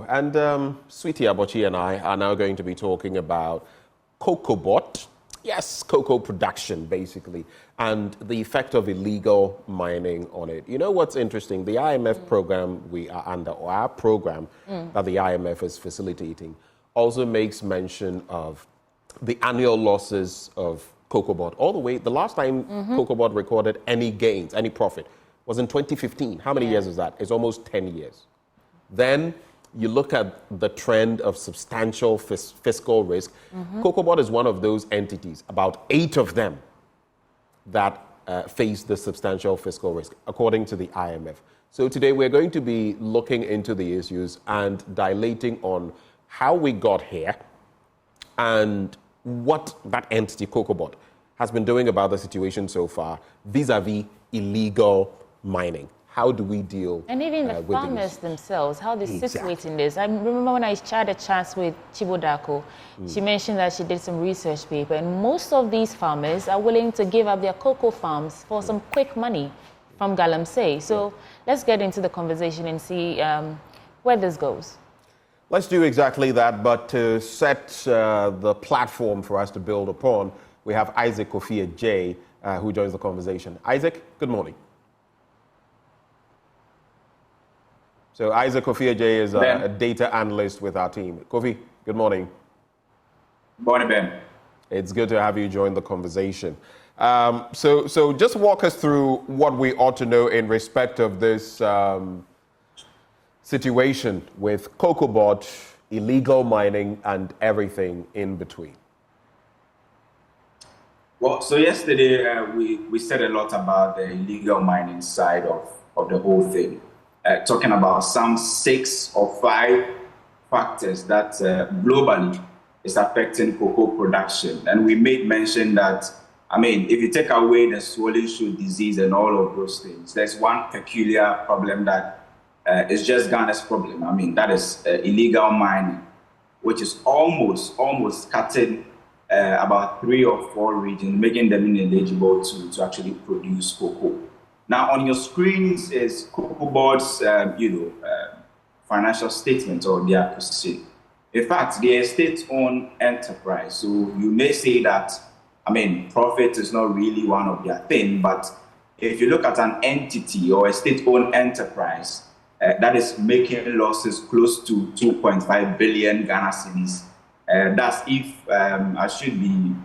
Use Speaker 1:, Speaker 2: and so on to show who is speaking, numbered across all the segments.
Speaker 1: And Sweetie Abochi and I are now going to be talking about COCOBOT. Yes, cocoa production, basically, and the effect of illegal mining on it. You know what's interesting? The IMF program we are under, or our program that the IMF is facilitating, also makes mention of the annual losses of COCOBOT. All the way, the last time COCOBOT recorded any gains, any profit, was in 2015. How many years is that? It's almost 10 years. Then you look at the trend of substantial fiscal risk. COCOBOT is one of those entities, about 8 of them, that face the substantial fiscal risk, according to the IMF. So today we're going to be looking into the issues and dilating on how we got here and what that entity, COCOBOT, has been doing about the situation so far vis-a-vis illegal mining. How do we deal
Speaker 2: and even the farmers themselves, how they situate in this? I remember when I had a chat with Chibodako, she mentioned that she did some research paper, and most of these farmers are willing to give up their cocoa farms for some quick money from Galamsey. So let's get into the conversation and see where this goes.
Speaker 1: Let's do exactly that, but to set the platform for us to build upon, we have Isaac Kofi who joins the conversation. Isaac, good morning. So Isaac Kofi is a data analyst with our team. Kofi, good morning.
Speaker 3: Morning, Ben.
Speaker 1: It's good to have you join the conversation. So just walk us through what we ought to know in respect of this situation with COCOBOT, illegal mining, and everything in between.
Speaker 3: Well, so yesterday we said a lot about the illegal mining side of the whole thing. Talking about some 6 or 5 factors that globally is affecting cocoa production. And we made mention that, I mean, if you take away the swollen shoot disease and all of those things, there's one peculiar problem that is just Ghana's problem. I mean, that is illegal mining, which is almost cutting about 3 or 4 regions, making them ineligible to actually produce cocoa. Now, on your screens is COCOBOT's, financial statement or their position. In fact, they are a state-owned enterprise. So you may say that, I mean, profit is not really one of their thing, but if you look at an entity or a state-owned enterprise that is making losses close to 2.5 billion Ghana cedis, that's if I should be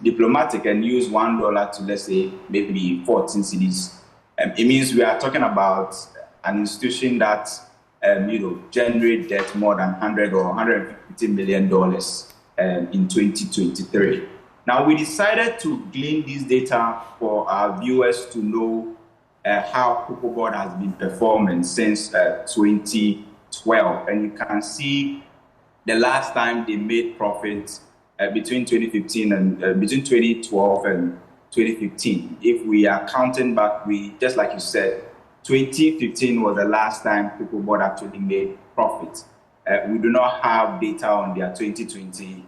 Speaker 3: diplomatic and use $1 to, let's say, maybe 14 cedis. It means we are talking about an institution that generate debt more than 100 or 150 million dollars in 2023. Now we decided to glean this data for our viewers to know how COCOBOT has been performing since 2012, and you can see the last time they made profits between 2015 and between 2012 and 2015. If we are counting back, just like you said, 2015 was the last time COCOBOT actually made profit. We do not have data on their 2020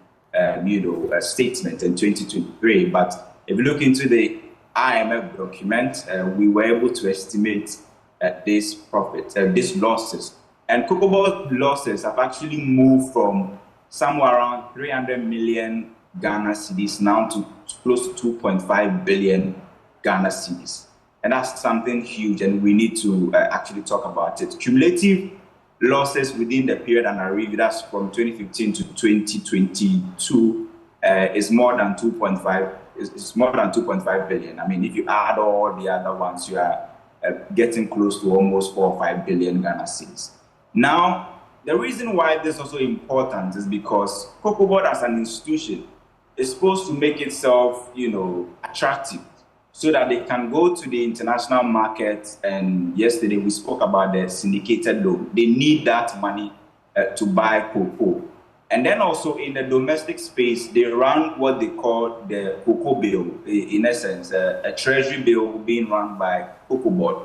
Speaker 3: statement in 2023, but if you look into the IMF document, we were able to estimate this profit, these losses. And COCOBOT losses have actually moved from somewhere around 300 million Ghana cedis now to close to 2.5 billion Ghana cedis. And that's something huge, and we need to actually talk about it. Cumulative losses within the period under review, that's from 2015 to 2022, is more than 2.5. It's more than 2.5 billion. I mean, if you add all the other ones, you are getting close to almost 4 or 5 billion Ghana cedis. Now, the reason why this is also important is because COCOBOT as an institution is supposed to make itself, attractive so that they can go to the international market. And yesterday we spoke about the syndicated loan. They need that money to buy cocoa. And then also in the domestic space, they run what they call the cocoa bill, in essence, a treasury bill being run by COCOBOT.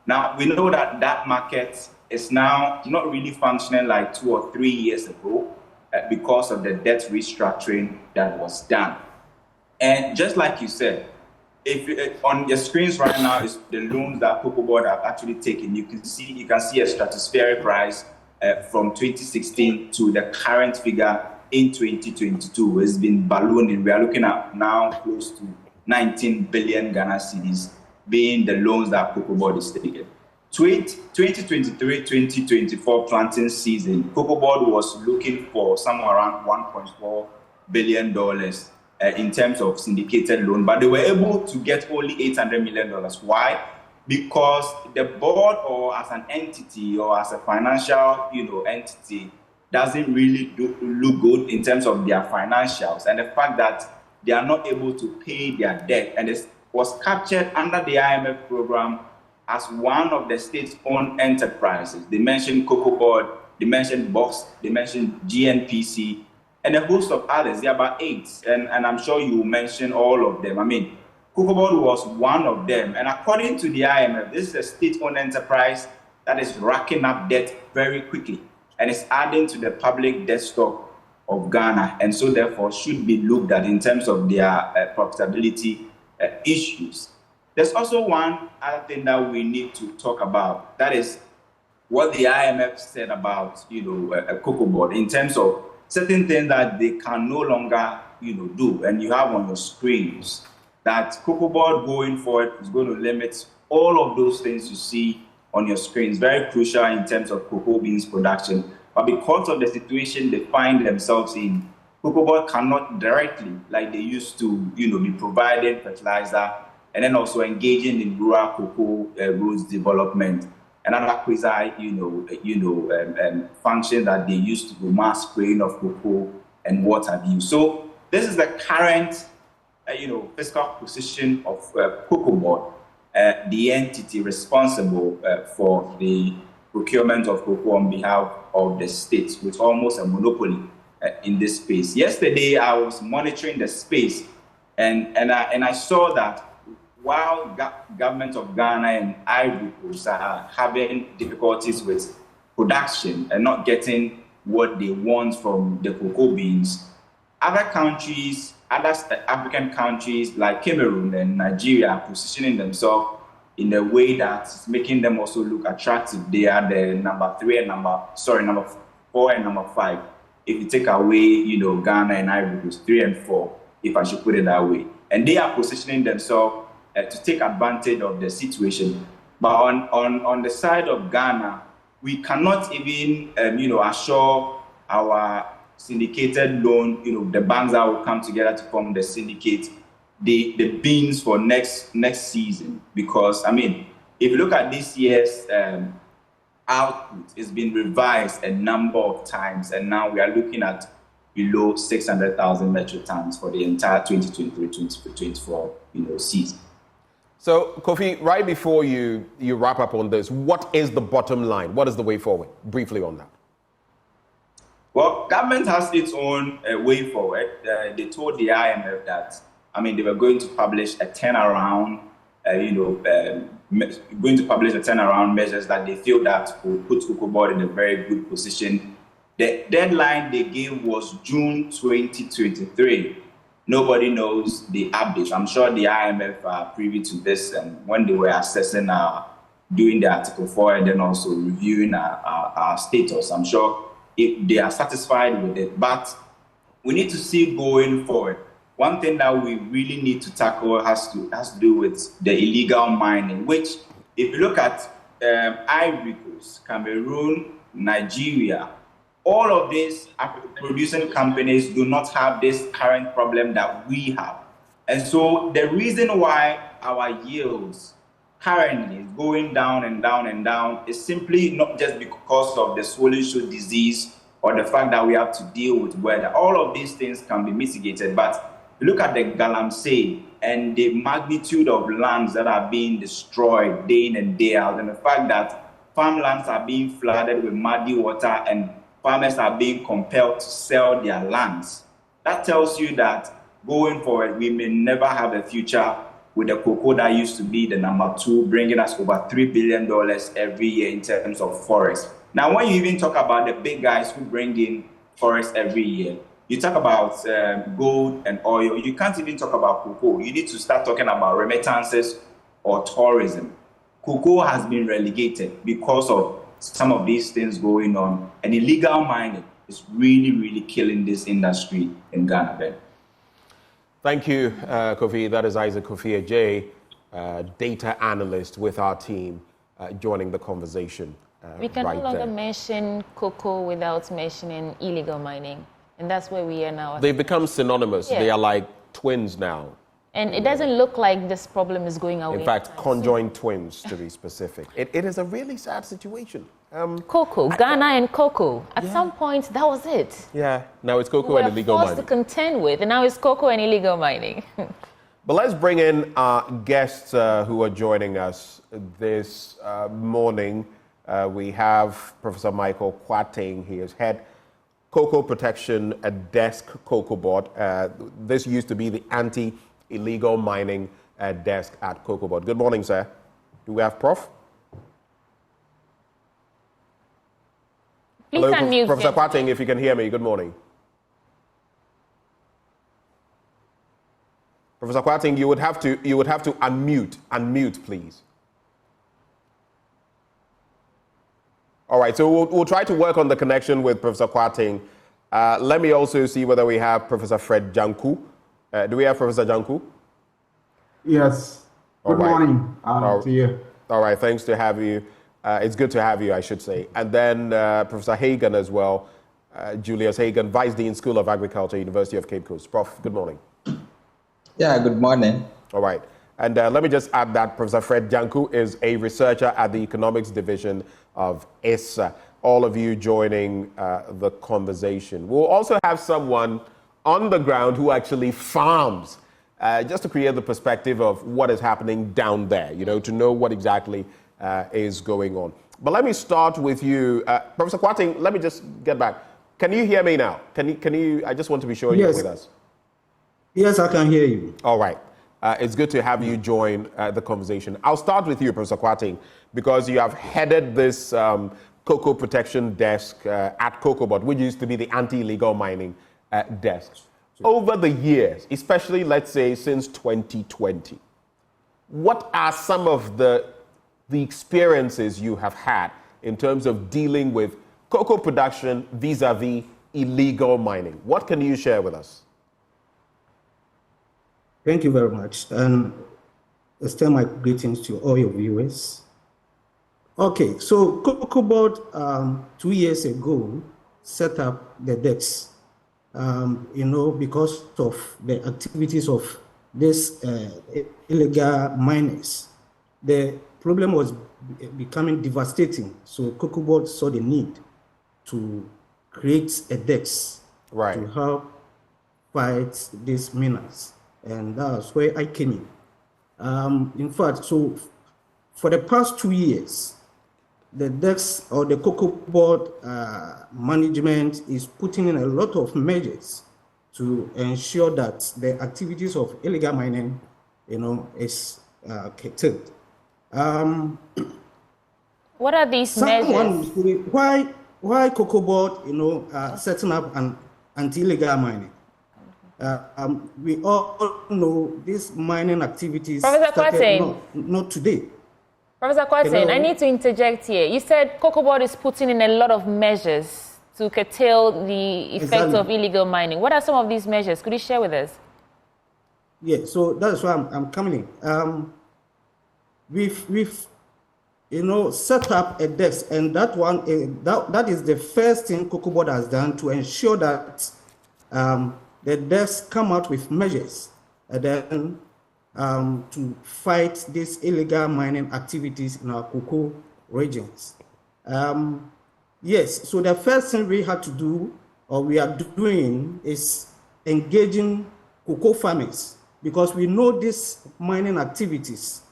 Speaker 3: Now, we know that that market is now not really functioning like 2 or 3 years ago because of the debt restructuring that was done. And just like you said, On the screens right now is the loans that Cocoa Board have actually taken. You can see a stratospheric rise from 2016 to the current figure in 2022. It's been ballooning. We are looking at now close to 19 billion Ghana cedis being the loans that Cocoa Board is taking. 2023-2024 planting season, Cocoa Board was looking for somewhere around $1.4 billion in terms of syndicated loan, but they were able to get only $800 million. Why? Because the board, or as an entity or as a financial entity, doesn't really look good in terms of their financials, and the fact that they are not able to pay their debt, and it was captured under the IMF program as one of the state-owned enterprises. They mentioned Cocoa Board, they mentioned Box, they mentioned GNPC, and a host of others. There are about 8, and I'm sure you will mention all of them. I mean, Cocoa Board was one of them, and according to the IMF, this is a state-owned enterprise that is racking up debt very quickly, and it's adding to the public debt stock of Ghana, and so therefore should be looked at in terms of their profitability issues. There's also one other thing that we need to talk about. That is what the IMF said about, a Cocoa Board in terms of certain things that they can no longer, do. And you have on your screens that Cocoa Board going forward is going to limit all of those things you see on your screens. Very crucial in terms of cocoa beans production. But because of the situation they find themselves in, Cocoa Board cannot directly, like they used to, be providing fertilizer and then also engaging in rural cocoa roads development and other quasi, functions that they used to do, mass spraying of cocoa and what have you. So this is the current, fiscal position of Cocoa Board, the entity responsible for the procurement of cocoa on behalf of the state, with almost a monopoly in this space. Yesterday, I was monitoring the space, and I saw that while government of Ghana and Ivory Coast are having difficulties with production and not getting what they want from the cocoa beans, other countries, other African countries like Cameroon and Nigeria are positioning themselves in a way that's making them also look attractive. They are the number 4 and number 5. If you take away, Ghana and Ivory Coast, 3 and 4, if I should put it that way. And they are positioning themselves to take advantage of the situation. But on the side of Ghana, we cannot even, assure our syndicated loan, the banks that will come together to form the syndicate, the beans for next season. Because, if you look at this year's output, it's been revised a number of times, and now we are looking at below 600,000 metric tons for the entire 2023-2024 season.
Speaker 1: So, Kofi, right before you wrap up on this, what is the bottom line? What is the way forward? Briefly on that.
Speaker 3: Well, government has its own way forward. They told the IMF that, they were going to publish a turnaround, measures that they feel that will put Cocoa Board in a very good position. The deadline they gave was June 2023. Nobody knows the update. I'm sure the IMF are privy to this, and when they were assessing doing the Article 4 and then also reviewing our status, I'm sure if they are satisfied with it. But we need to see going forward. One thing that we really need to tackle has to do with the illegal mining, which, if you look at Ivory Coast, Cameroon, Nigeria, all of these producing companies do not have this current problem that we have. And so the reason why our yields currently is going down and down and down is simply not just because of the swollen shoe disease or the fact that we have to deal with weather. All of these things can be mitigated, but look at the Galamsey and the magnitude of lands that are being destroyed day in and day out, and the fact that farmlands are being flooded with muddy water and farmers are being compelled to sell their lands. That tells you that going forward, we may never have a future with the cocoa that used to be the number 2, bringing us over $3 billion every year in terms of forest. Now, when you even talk about the big guys who bring in forest every year, you talk about gold and oil, you can't even talk about cocoa. You need to start talking about remittances or tourism. Cocoa has been relegated because of some of these things going on, and illegal mining is really, really killing this industry in Ghana, Ben.
Speaker 1: Thank you, Kofi. That is Isaac Kofi Ajay, data analyst with our team, joining the conversation.
Speaker 2: We can
Speaker 1: right
Speaker 2: no longer
Speaker 1: there.
Speaker 2: mention cocoa without mentioning illegal mining. And that's where we are now.
Speaker 1: They become synonymous.
Speaker 2: Yeah.
Speaker 1: They are like twins now.
Speaker 2: And it doesn't look like this problem is going away.
Speaker 1: In fact, conjoined twins, to be specific. It is a really sad situation.
Speaker 2: Cocoa, Ghana and cocoa. At some point, that was it.
Speaker 1: Yeah, now it's cocoa
Speaker 2: We
Speaker 1: and
Speaker 2: were
Speaker 1: illegal
Speaker 2: forced
Speaker 1: mining.
Speaker 2: to contend with, and now it's cocoa and illegal mining.
Speaker 1: But let's bring in our guests who are joining us this morning. We have Professor Michael Kwateng. He is head Cocoa Protection at Desk Cocoa Board. This used to be the anti-illegal mining desk at Cocoa Board. Good morning, sir. Do we have Prof?
Speaker 2: Please
Speaker 1: Hello,
Speaker 2: unmute.
Speaker 1: Professor
Speaker 2: him.
Speaker 1: Kwateng, if you can hear me. Good morning. Professor Kwateng, you would have to unmute. Unmute, please. All right, so we'll try to work on the connection with Professor Kwateng. Let me also see whether we have Professor Fred Janku. Do we have Professor Janku?
Speaker 4: Yes. Good morning to you.
Speaker 1: All right, thanks to have you. It's good to have you, I should say. And then Professor Hagan as well, Julius Hagan, Vice Dean, School of Agriculture, University of Cape Coast. Prof, good morning.
Speaker 5: Yeah, good morning.
Speaker 1: All right. And let me just add that Professor Fred Janku is a researcher at the Economics Division of ISSA. All of you joining the conversation. We'll also have someone on the ground who actually farms, just to create the perspective of what is happening down there, to know what exactly is going on. But let me start with you. Professor Kwateng, let me just get back. Can you hear me now? Can you? I just want to be sure you're with us.
Speaker 4: Yes, I can hear you.
Speaker 1: All right. It's good to have you join the conversation. I'll start with you, Professor Kwateng, because you have headed this cocoa protection desk at Cocoa Board, which used to be the anti-illegal mining desk. Over the years, especially, let's say, since 2020, what are some of the experiences you have had in terms of dealing with cocoa production vis-a-vis illegal mining? What can you share with us?
Speaker 4: Thank you very much. And extend my greetings to all your viewers. Okay, so Cocoa Board 2 years ago set up the decks, because of the activities of this illegal miners. The problem was becoming devastating. So Cocoa Board saw the need to create a desk to help fight these miners. And that's where I came in. In fact, so for the past 2 years, the DEX or the Cocoa Board management is putting in a lot of measures to ensure that the activities of illegal mining, is curtailed.
Speaker 2: What are these measures?
Speaker 4: Why Cocoa Board, setting up an anti-illegal mining? We all know these mining activities started not today.
Speaker 2: Professor Kwateng, I need to interject here. You said Cocoa Board is putting in a lot of measures to curtail the effects of illegal mining. What are some of these measures? Could you share with us?
Speaker 4: Yeah, so that's why I'm coming in. We've set up a desk, and that one that is the first thing Cocoa Board has done to ensure that the desk come out with measures and then to fight these illegal mining activities in our cocoa regions. Yes, so the first thing we had to do, or we are doing, is engaging cocoa farmers, because we know these mining activities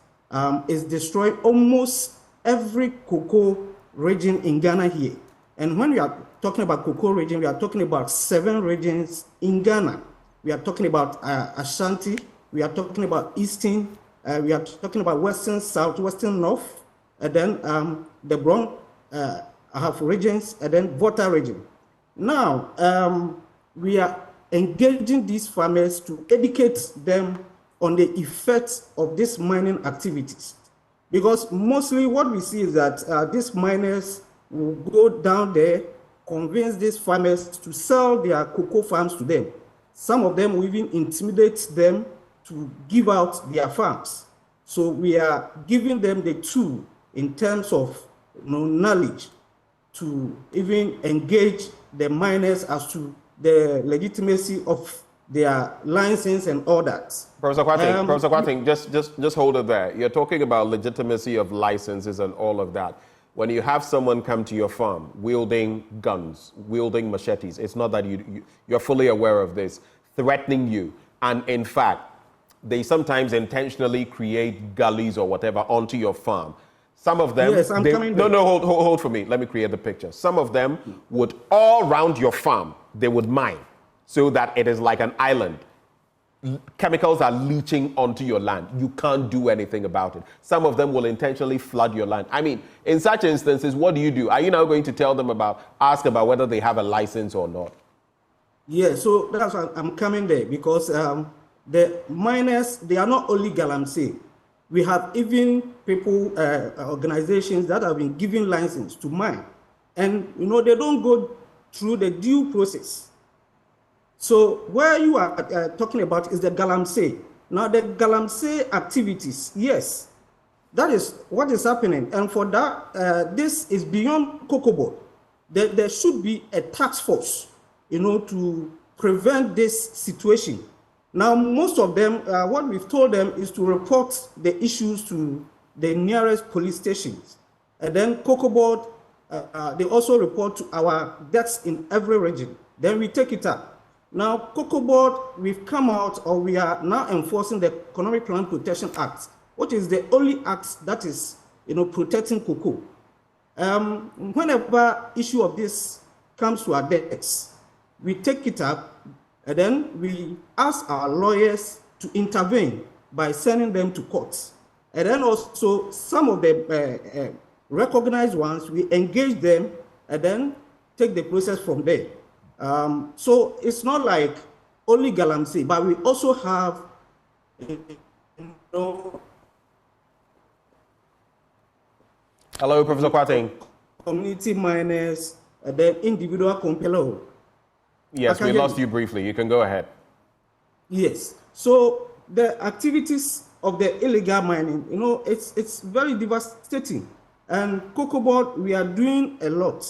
Speaker 4: is destroying almost every cocoa region in Ghana here. And when we are talking about cocoa region, we are talking about 7 regions in Ghana. We are talking about Ashanti, we are talking about Eastern, we are talking about Western, Southwestern, North, and then the Bronx have regions, and then Volta region. Now, we are engaging these farmers to educate them on the effects of these mining activities. Because mostly what we see is that these miners will go down there, convince these farmers to sell their cocoa farms to them. Some of them will even intimidate them to give out their farms. So we are giving them the tool in terms of knowledge to even engage the miners as to the legitimacy of their license and all that.
Speaker 1: Professor Kwating, just hold it there. You're talking about legitimacy of licenses and all of that. When you have someone come to your farm wielding guns, wielding machetes, it's not that you're fully aware of this, threatening you. And in fact, they sometimes intentionally create gullies or whatever onto your farm. Some of them,
Speaker 4: yes, I'm coming back.
Speaker 1: No, hold for me. Let me create the picture. Some of them would all round your farm, they would mine so that it is like an island. Chemicals are leaching onto your land. You can't do anything about it. Some of them will intentionally flood your land. I mean, in such instances, what do? Are you now going to tell them ask about whether they have a license or not?
Speaker 4: Yeah, so that's why I'm coming there, because the miners, they are not only Galamsey. We have even people, organizations that have been given license to mine. And, they don't go through the due process. So where you are talking about is the Galamsey. Now the Galamsey activities, yes, that is what is happening. And for that, this is beyond cocoa board. There should be a task force, to prevent this situation. Now, most of them, what we've told them is to report the issues to the nearest police stations. And then cocoa board, they also report to our desks in every region. Then we take it up. Now, Cocoa Board, we've come out, or we are now enforcing the Economic Plant Protection Act, which is the only act that is, protecting cocoa. Whenever issue of this comes to our desks, we take it up, and then we ask our lawyers to intervene by sending them to courts. And then also, some of the recognized ones, we engage them, and then take the process from there. So it's not like only Galamsey, but we also have,
Speaker 1: Hello, Professor Kwating.
Speaker 4: Community miners, and then individual compeller.
Speaker 1: Yes, we lost you briefly. You can go ahead.
Speaker 4: Yes. So the activities of the illegal mining, it's very devastating. And Cocoa Board, we are doing a lot.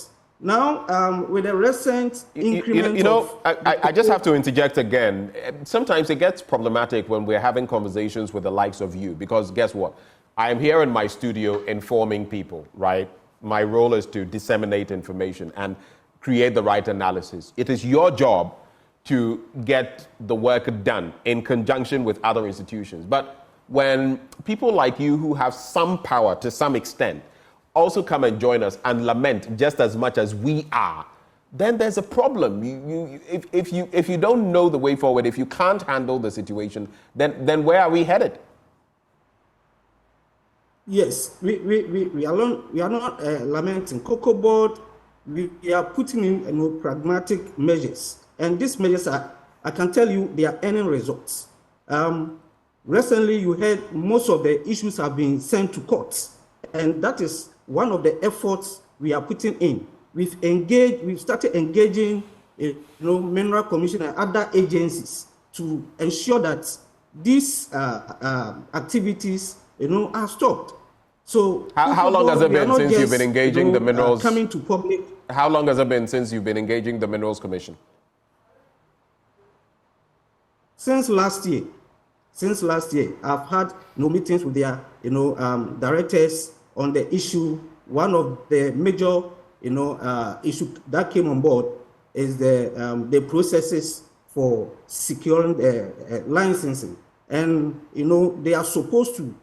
Speaker 4: Now, with the recent increment
Speaker 1: I just have to interject again. Sometimes it gets problematic when we're having conversations with the likes of you, because guess what? I am here in my studio informing people, right? My role is to disseminate information and create the right analysis. It is your job to get the work done in conjunction with other institutions. But when people like you who have some power to some extent also come and join us and lament just as much as we are, then there's a problem. If you don't know the way forward, if you can't handle the situation, then where are we headed?
Speaker 4: Yes, we are not lamenting. Cocoa Board, we are putting in pragmatic measures, and these measures I can tell you, they are earning results. Recently, you heard most of the issues have been sent to courts, and that is one of the efforts we are putting in. We've started engaging, Mineral Commission and other agencies to ensure that these activities, are stopped. So
Speaker 1: how long has it been since you've been engaging the minerals?
Speaker 4: Coming to public.
Speaker 1: How long has it been since you've been engaging the Minerals Commission?
Speaker 4: Since last year. I've had meetings with their, directors on the issue. One of the major, issue that came on board is the processes for securing the licensing. And, they are supposed to,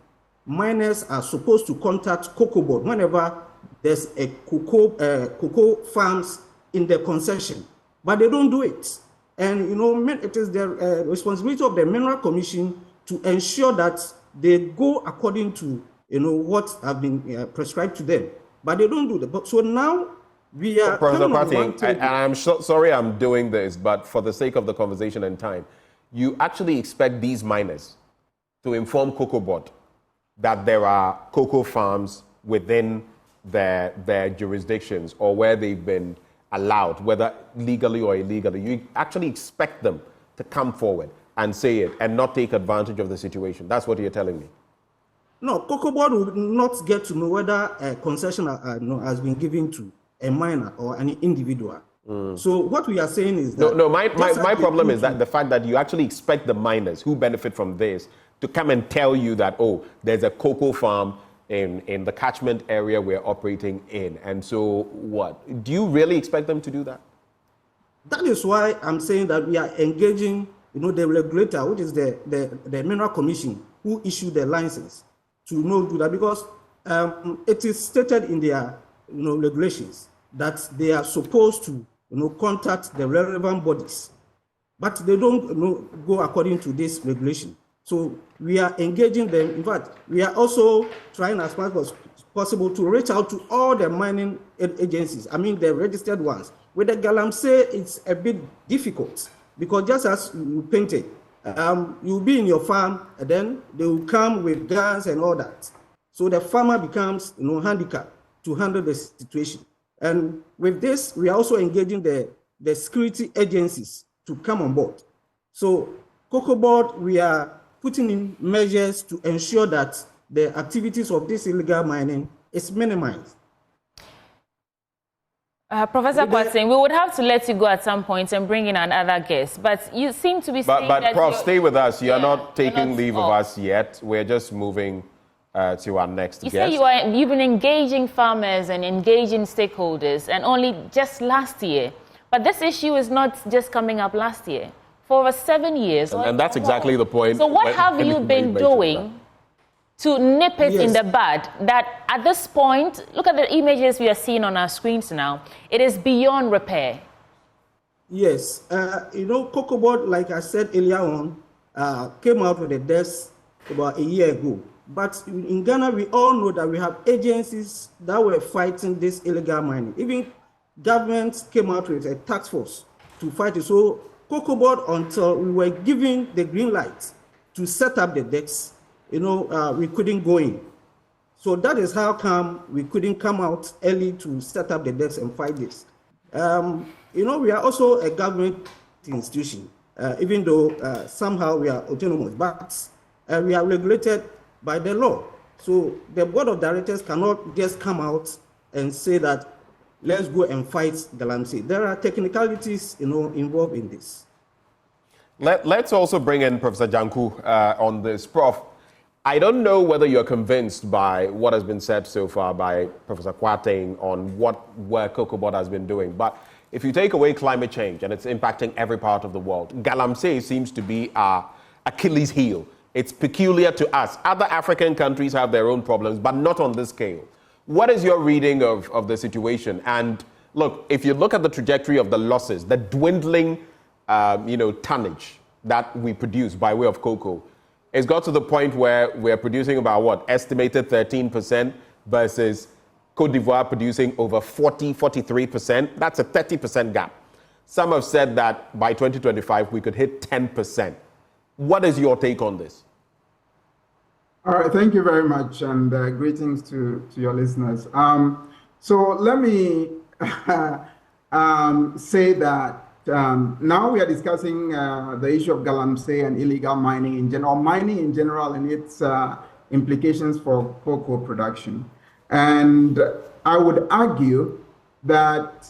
Speaker 4: miners are supposed to contact Cocoa Board whenever there's a cocoa farms in the concession, but they don't do it. And, it is the responsibility of the Mineral Commission to ensure that they go according to, what have been prescribed to them, but they don't do that. So now We are
Speaker 1: Professor
Speaker 4: coming on
Speaker 1: Kwati,
Speaker 4: one table.
Speaker 1: and I'm sorry I'm doing this, but for the sake of the conversation and time, you actually expect these miners to inform Cocoa Board that there are cocoa farms within their jurisdictions or where they've been allowed, whether legally or illegally. You actually expect them to come forward and say it and not take advantage of the situation. That's what you're telling me.
Speaker 4: No, Cocoa Board will not get to know whether a concession has been given to a miner or an individual. So what we are saying is that...
Speaker 1: My problem is that the fact that you actually expect the miners who benefit from this to come and tell you that, oh, there's a cocoa farm in the catchment area we're operating in. And so what? Do you really expect them to do that?
Speaker 4: That is why I'm saying that we are engaging, the regulator, which is the Mineral Commission, who issued the license, to do that, because it is stated in their regulations that they are supposed to contact the relevant bodies, but they don't go according to this regulation. So we are engaging them. In fact, we are also trying as much as possible to reach out to all the mining agencies, the registered ones. With the Galamsey, it's a bit difficult because just as you painted, you'll be in your farm and then they will come with guns and all that. So the farmer becomes handicapped to handle the situation. And with this, we are also engaging the security agencies to come on board. So Cocoa Board, we are putting in measures to ensure that the activities of this illegal mining is minimized.
Speaker 2: Professor Kwati, we would have to let you go at some point and bring in another guest, but you seem to be saying that...
Speaker 1: But Prof, stay with us. You're not taking leave of us yet. We're just moving to our next guest.
Speaker 2: You say you've been engaging farmers and engaging stakeholders, and only just last year. But this issue is not just coming up last year. For over 7 years.
Speaker 1: And that's exactly the point.
Speaker 2: So what have you been doing to nip it in the bud, that at this point, look at the images we are seeing on our screens now, it is beyond repair?
Speaker 4: Yes. Cocoa Board, like I said earlier on, came out with a desk about a year ago. But in Ghana, we all know that we have agencies that were fighting this illegal mining. Even governments came out with a task force to fight it. So Cocoa Board, until we were given the green light to set up the decks, we couldn't go in. So that is how come we couldn't come out early to set up the decks and fight this. We are also a government institution, even though somehow we are autonomous, but we are regulated by the law. So the board of directors cannot just come out and say that, let's go and fight Galamsey. There are technicalities, involved in this.
Speaker 1: Let's also bring in Professor Janku on this. Prof, I don't know whether you're convinced by what has been said so far by Professor Kwati on where Cocoa Board has been doing, but if you take away climate change and it's impacting every part of the world, Galamsey seems to be our Achilles heel. It's peculiar to us. Other African countries have their own problems, but not on this scale. What is your reading of the situation? And look, if you look at the trajectory of the losses, the dwindling tonnage that we produce by way of cocoa, it's got to the point where we're producing about estimated 13% versus Cote d'Ivoire producing over 43%. That's a 30% gap. Some have said that by 2025 we could hit 10%. What is your take on this?
Speaker 6: All right, thank you very much, and greetings to your listeners. So let me say that now we are discussing the issue of Galamsey and illegal mining in general, mining in general, and its implications for cocoa production. And I would argue that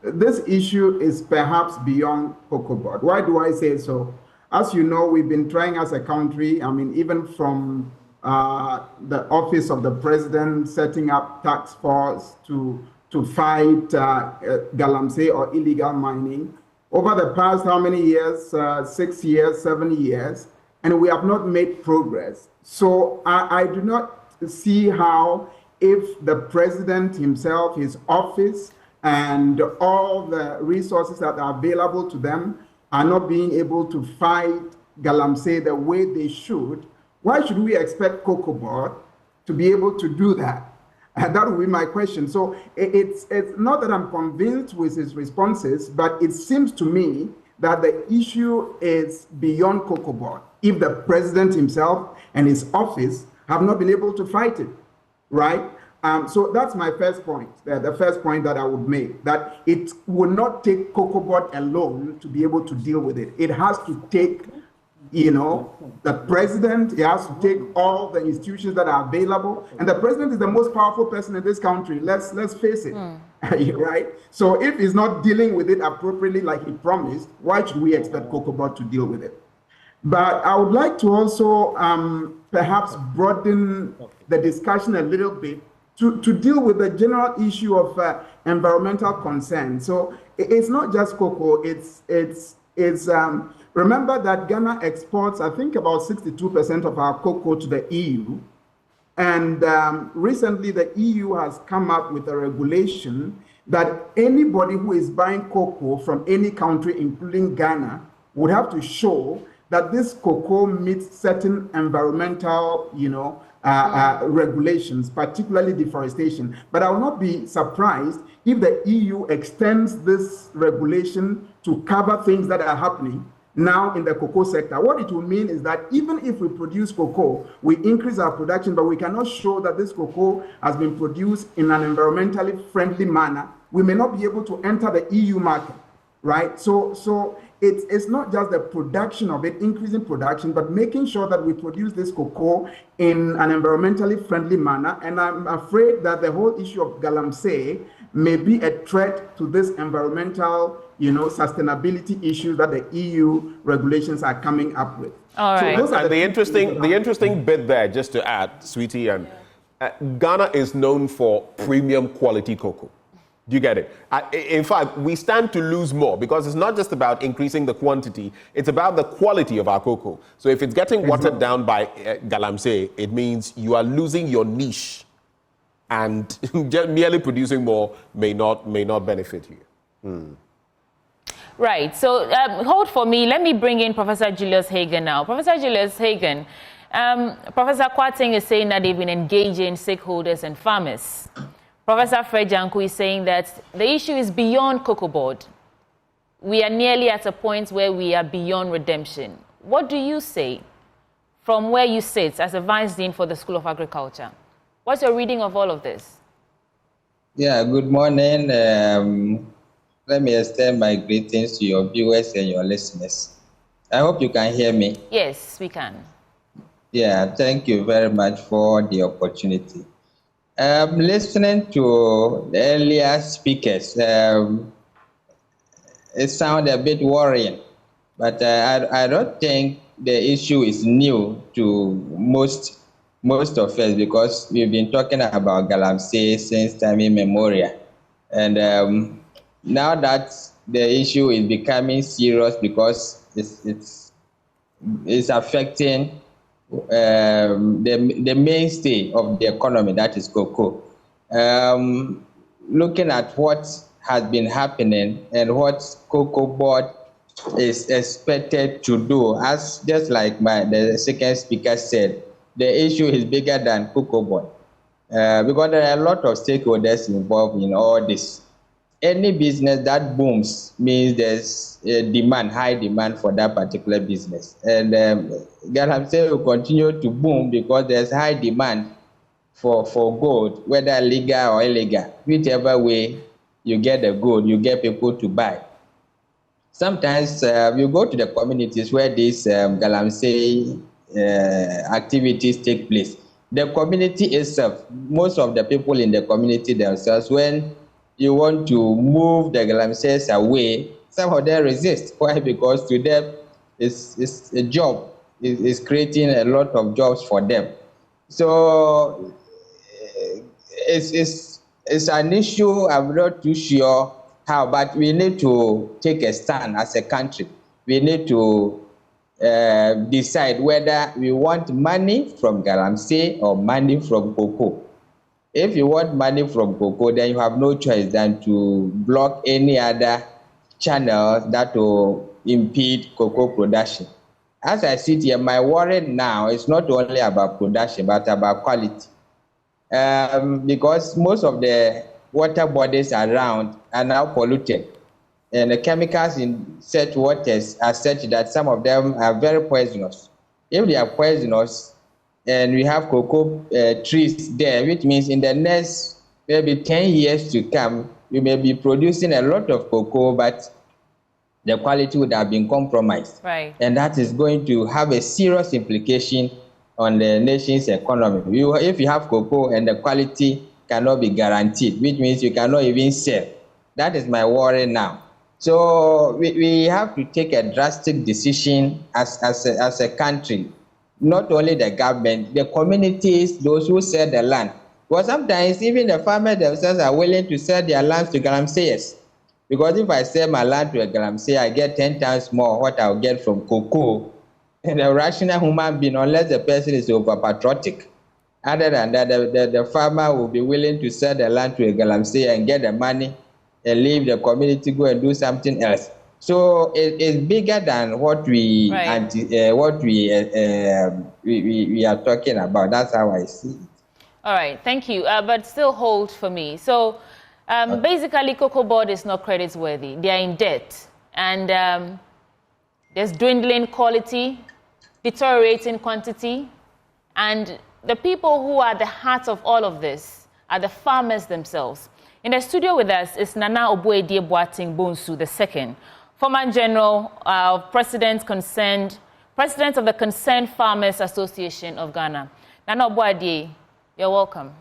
Speaker 6: this issue is perhaps beyond Cocoa Board. Why do I say so? As you know, we've been trying as a country, even from the office of the president, setting up task force to fight Galamsey or illegal mining over the past how many years? 6 years, 7 years, and we have not made progress. So I do not see how, if the president himself, his office, and all the resources that are available to them are not being able to fight Galamsey the way they should, why should we expect Cocoa Board to be able to do that? And that would be my question. So it's not that I'm convinced with his responses, but it seems to me that the issue is beyond cocoa board. If the president himself and his office have not been able to fight it, right? So that's my first point, the first point that I would make, that it will not take cocoa board alone to be able to deal with it. It has to take, the president, it has to take all the institutions that are available. And the president is the most powerful person in this country. Let's face it, right? So if he's not dealing with it appropriately like he promised, why should we expect cocoa board to deal with it? But I would like to also perhaps broaden the discussion a little bit to deal with the general issue of environmental concern. So it's not just cocoa, remember that Ghana exports, I think, about 62% of our cocoa to the EU. And recently the EU has come up with a regulation that anybody who is buying cocoa from any country, including Ghana, would have to show that this cocoa meets certain environmental, regulations, particularly deforestation. But I will not be surprised if the EU extends this regulation to cover things that are happening now in the cocoa sector. What it will mean is that even if we produce cocoa, we increase our production, but we cannot show that this cocoa has been produced in an environmentally friendly manner, we may not be able to enter the EU market, right? So it's not just the production of it, increasing production, but making sure that we produce this cocoa in an environmentally friendly manner. And I'm afraid that the whole issue of galamsey may be a threat to this environmental, sustainability issues that the EU regulations are coming up with.
Speaker 2: All right.
Speaker 1: So and the interesting bit there, just to add, Sweetie, and Ghana is known for premium quality cocoa. Do you get it? In fact, we stand to lose more because it's not just about increasing the quantity, it's about the quality of our cocoa. So if it's getting watered down by galamsey, it means you are losing your niche, and merely producing more may not benefit you.
Speaker 2: Right. So hold for me. Let me bring in Professor Julius Hagen now. Professor Julius Hagen, Professor Kwarteng is saying that they've been engaging stakeholders and farmers. Professor Fred Janku is saying that the issue is beyond cocoa board. We are nearly at a point where we are beyond redemption. What do you say from where you sit as a Vice Dean for the School of Agriculture? What's your reading of all of this?
Speaker 5: Yeah, good morning. Let me extend my greetings to your viewers and your listeners. I hope you can hear me.
Speaker 2: Yes, we can.
Speaker 5: Yeah, thank you very much for the opportunity. Listening to the earlier speakers, it sounded a bit worrying, but I don't think the issue is new to most of us, because we've been talking about galamsey since time immemorial. And now that the issue is becoming serious because it's affecting the mainstay of the economy, that is cocoa. Looking at what has been happening and what cocoa board is expected to do, as just like the second speaker said, the issue is bigger than cocoa board, because there are a lot of stakeholders involved in all this. Any business that booms means there's a demand, high demand for that particular business. And galamsey will continue to boom because there's high demand for gold, whether legal or illegal. Whichever way you get the gold, you get people to buy. Sometimes you go to the communities where these galamsey activities take place. The community itself, most of the people in the community themselves, when you want to move the galamseys away, some of them resist. Why? Because to them, it's a job. It's creating a lot of jobs for them. So it's an issue. I'm not too sure how, but we need to take a stand as a country. We need to decide whether we want money from galamsey or money from cocoa. If you want money from cocoa, then you have no choice than to block any other channels that will impede cocoa production. As I sit here, my worry now is not only about production, but about quality. because most of the water bodies around are now polluted. And the chemicals in such waters are such that some of them are very poisonous. If they are poisonous, and we have cocoa trees there, which means in the next maybe 10 years to come, we may be producing a lot of cocoa, but the quality would have been compromised.
Speaker 2: Right.
Speaker 5: And that is going to have a serious implication on the nation's economy. If you have cocoa and the quality cannot be guaranteed, which means you cannot even sell. That is my worry now. So we have to take a drastic decision as a country, not only the government, the communities, those who sell the land. Because sometimes even the farmers themselves are willing to sell their lands to galamseyers. Because if I sell my land to a galamsey, I get 10 times more what I'll get from cocoa. And a rational human being, unless the person is over-patriotic, other than that, the farmer will be willing to sell the land to a galamsey and get the money and leave the community, go and do something else. So it's bigger than what we we are talking about. That's how I see it.
Speaker 2: All right, thank you. But still hold for me. So basically, Cocoa Board is not credit-worthy. They are in debt. And there's dwindling quality, deteriorating quantity. And the people who are at the heart of all of this are the farmers themselves. In the studio with us is Nana Obuedie Boateng Bonsu II, former general, president of the Concerned Farmers Association of Ghana. Nana Obuedie, you're welcome.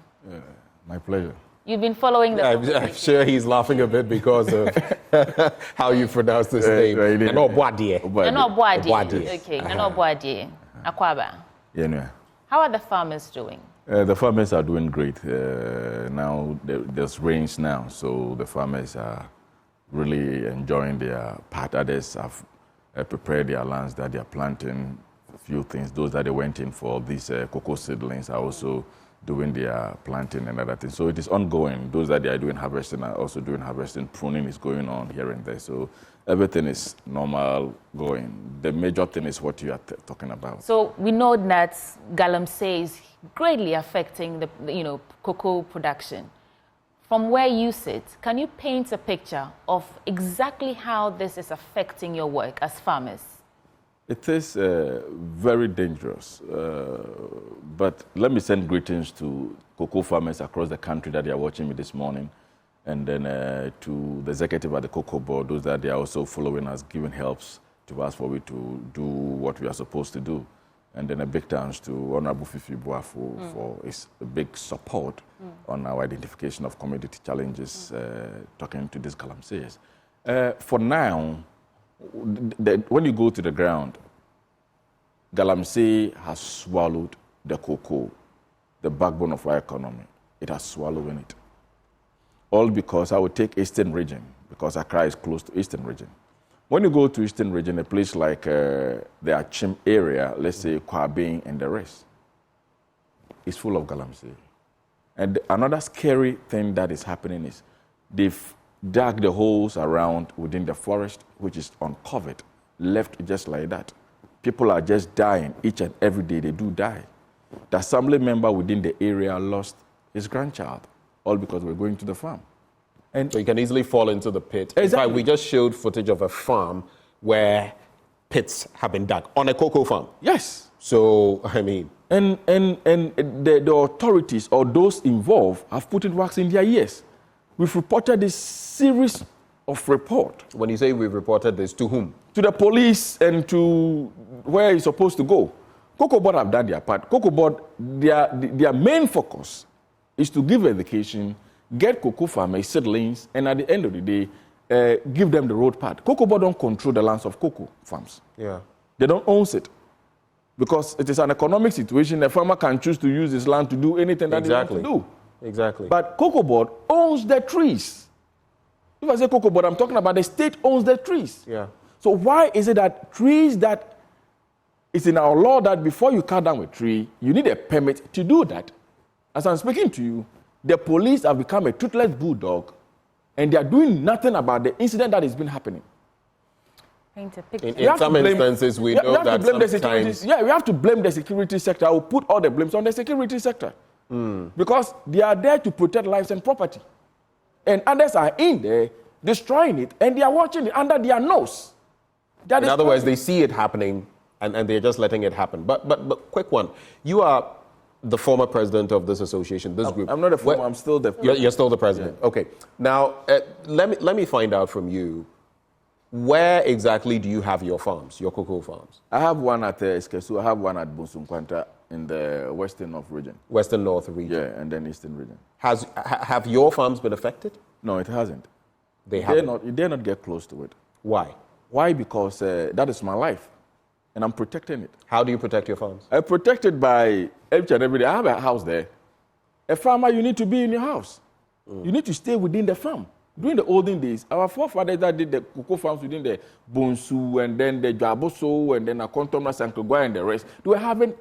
Speaker 7: My pleasure.
Speaker 2: You've been following the
Speaker 1: I'm sure he's laughing a bit because of how you pronounce this name. Nana Obuedie.
Speaker 2: Nana Obuedie. Okay, Nana Obuedie. Akwaba.
Speaker 7: Yeah.
Speaker 2: How are the farmers doing?
Speaker 7: The farmers are doing great. Now there's rains now, so the farmers are really enjoying their part. Others have prepared their lands that they are planting a few things. Those that they went in for these cocoa seedlings are also doing their planting and other things. So it is ongoing. Those that they are doing harvesting are also doing harvesting. Pruning is going on here and there. So everything is normal going. The major thing is what you are talking about.
Speaker 2: So we know that galamsey is greatly affecting the cocoa production. From where you sit, can you paint a picture of exactly how this is affecting your work as farmers?
Speaker 7: It is very dangerous, but let me send greetings to cocoa farmers across the country that they are watching me this morning, and then to the executive at the Cocoa Board, those that they are also following us, giving helps to us for we to do what we are supposed to do. And then a big thanks to Honorable Fifi Boafo for his big support on our identification of commodity challenges, talking to these galamseyers. For now, when you go to the ground, galamsey has swallowed the cocoa, the backbone of our economy. It has swallowed it. All because I would take Eastern region, because Accra is close to Eastern region. When you go to Eastern region, a place like the Achim area, let's say Kwabing and the rest, is full of galamsey. And another scary thing that is happening is they've dug the holes around within the forest, which is uncovered, left just like that. People are just dying each and every day. They do die. The assembly member within the area lost his grandchild, all because we're going to the farm.
Speaker 1: And so you can easily fall into the pit.
Speaker 7: Exactly.
Speaker 1: In fact, we just showed footage of a farm where pits have been dug on a cocoa farm.
Speaker 7: Yes.
Speaker 1: So, I mean...
Speaker 7: And the authorities or those involved have put it wax in their ears. We've reported this series of report.
Speaker 1: When you say we've reported this, to whom?
Speaker 7: To the police and to where it's supposed to go. Cocoa Board have done their part. Cocoa Board, their main focus is to give education, get cocoa farmers seedlings, and at the end of the day, give them the road path. Cocoa Board don't control the lands of cocoa farms.
Speaker 1: Yeah.
Speaker 7: They don't own it. Because it is an economic situation, a farmer can choose to use his land to do anything that he wants to do.
Speaker 1: Exactly.
Speaker 7: But Cocoa Board owns the trees. If I say Cocoa Board, I'm talking about the state owns the trees.
Speaker 1: Yeah.
Speaker 7: So why is it that trees that it's in our law that before you cut down a tree, you need a permit to do that? As I'm speaking to you, the police have become a toothless bulldog, and they are doing nothing about the incident that has been happening.
Speaker 2: Paint a picture.
Speaker 1: In some instances, we know that sometimes...
Speaker 7: we have to blame the security sector. I will put all the blames on the security sector. Because they are there to protect lives and property. And others are in there destroying it, and they are watching it under their nose.
Speaker 1: In other words, they see it happening, and they're just letting it happen. But quick one. You are the former president of this association, this group.
Speaker 7: I'm not a former, I'm still the...
Speaker 1: You're still the president. Yeah. Okay. Now, let me find out from you, where exactly do you have your farms, your cocoa farms?
Speaker 7: I have one at Eskesu, I have one at Bonsu II in the Western North region.
Speaker 1: Western North region.
Speaker 7: Yeah, and then Eastern region.
Speaker 1: Have your farms been affected?
Speaker 7: No, it hasn't.
Speaker 1: They haven't?
Speaker 7: You dare not get close to it.
Speaker 1: Why?
Speaker 7: Why? Because that is my life, and I'm protecting it.
Speaker 1: How do you protect your farms?
Speaker 7: I protect it by each and every day. I have a house there. A farmer, you need to be in your house. You need to stay within the farm. During the olden days, our forefathers that did the cocoa farms within the Bonsu and then the Jaboso and then Akontomna, Sankogwa and the rest, they were having,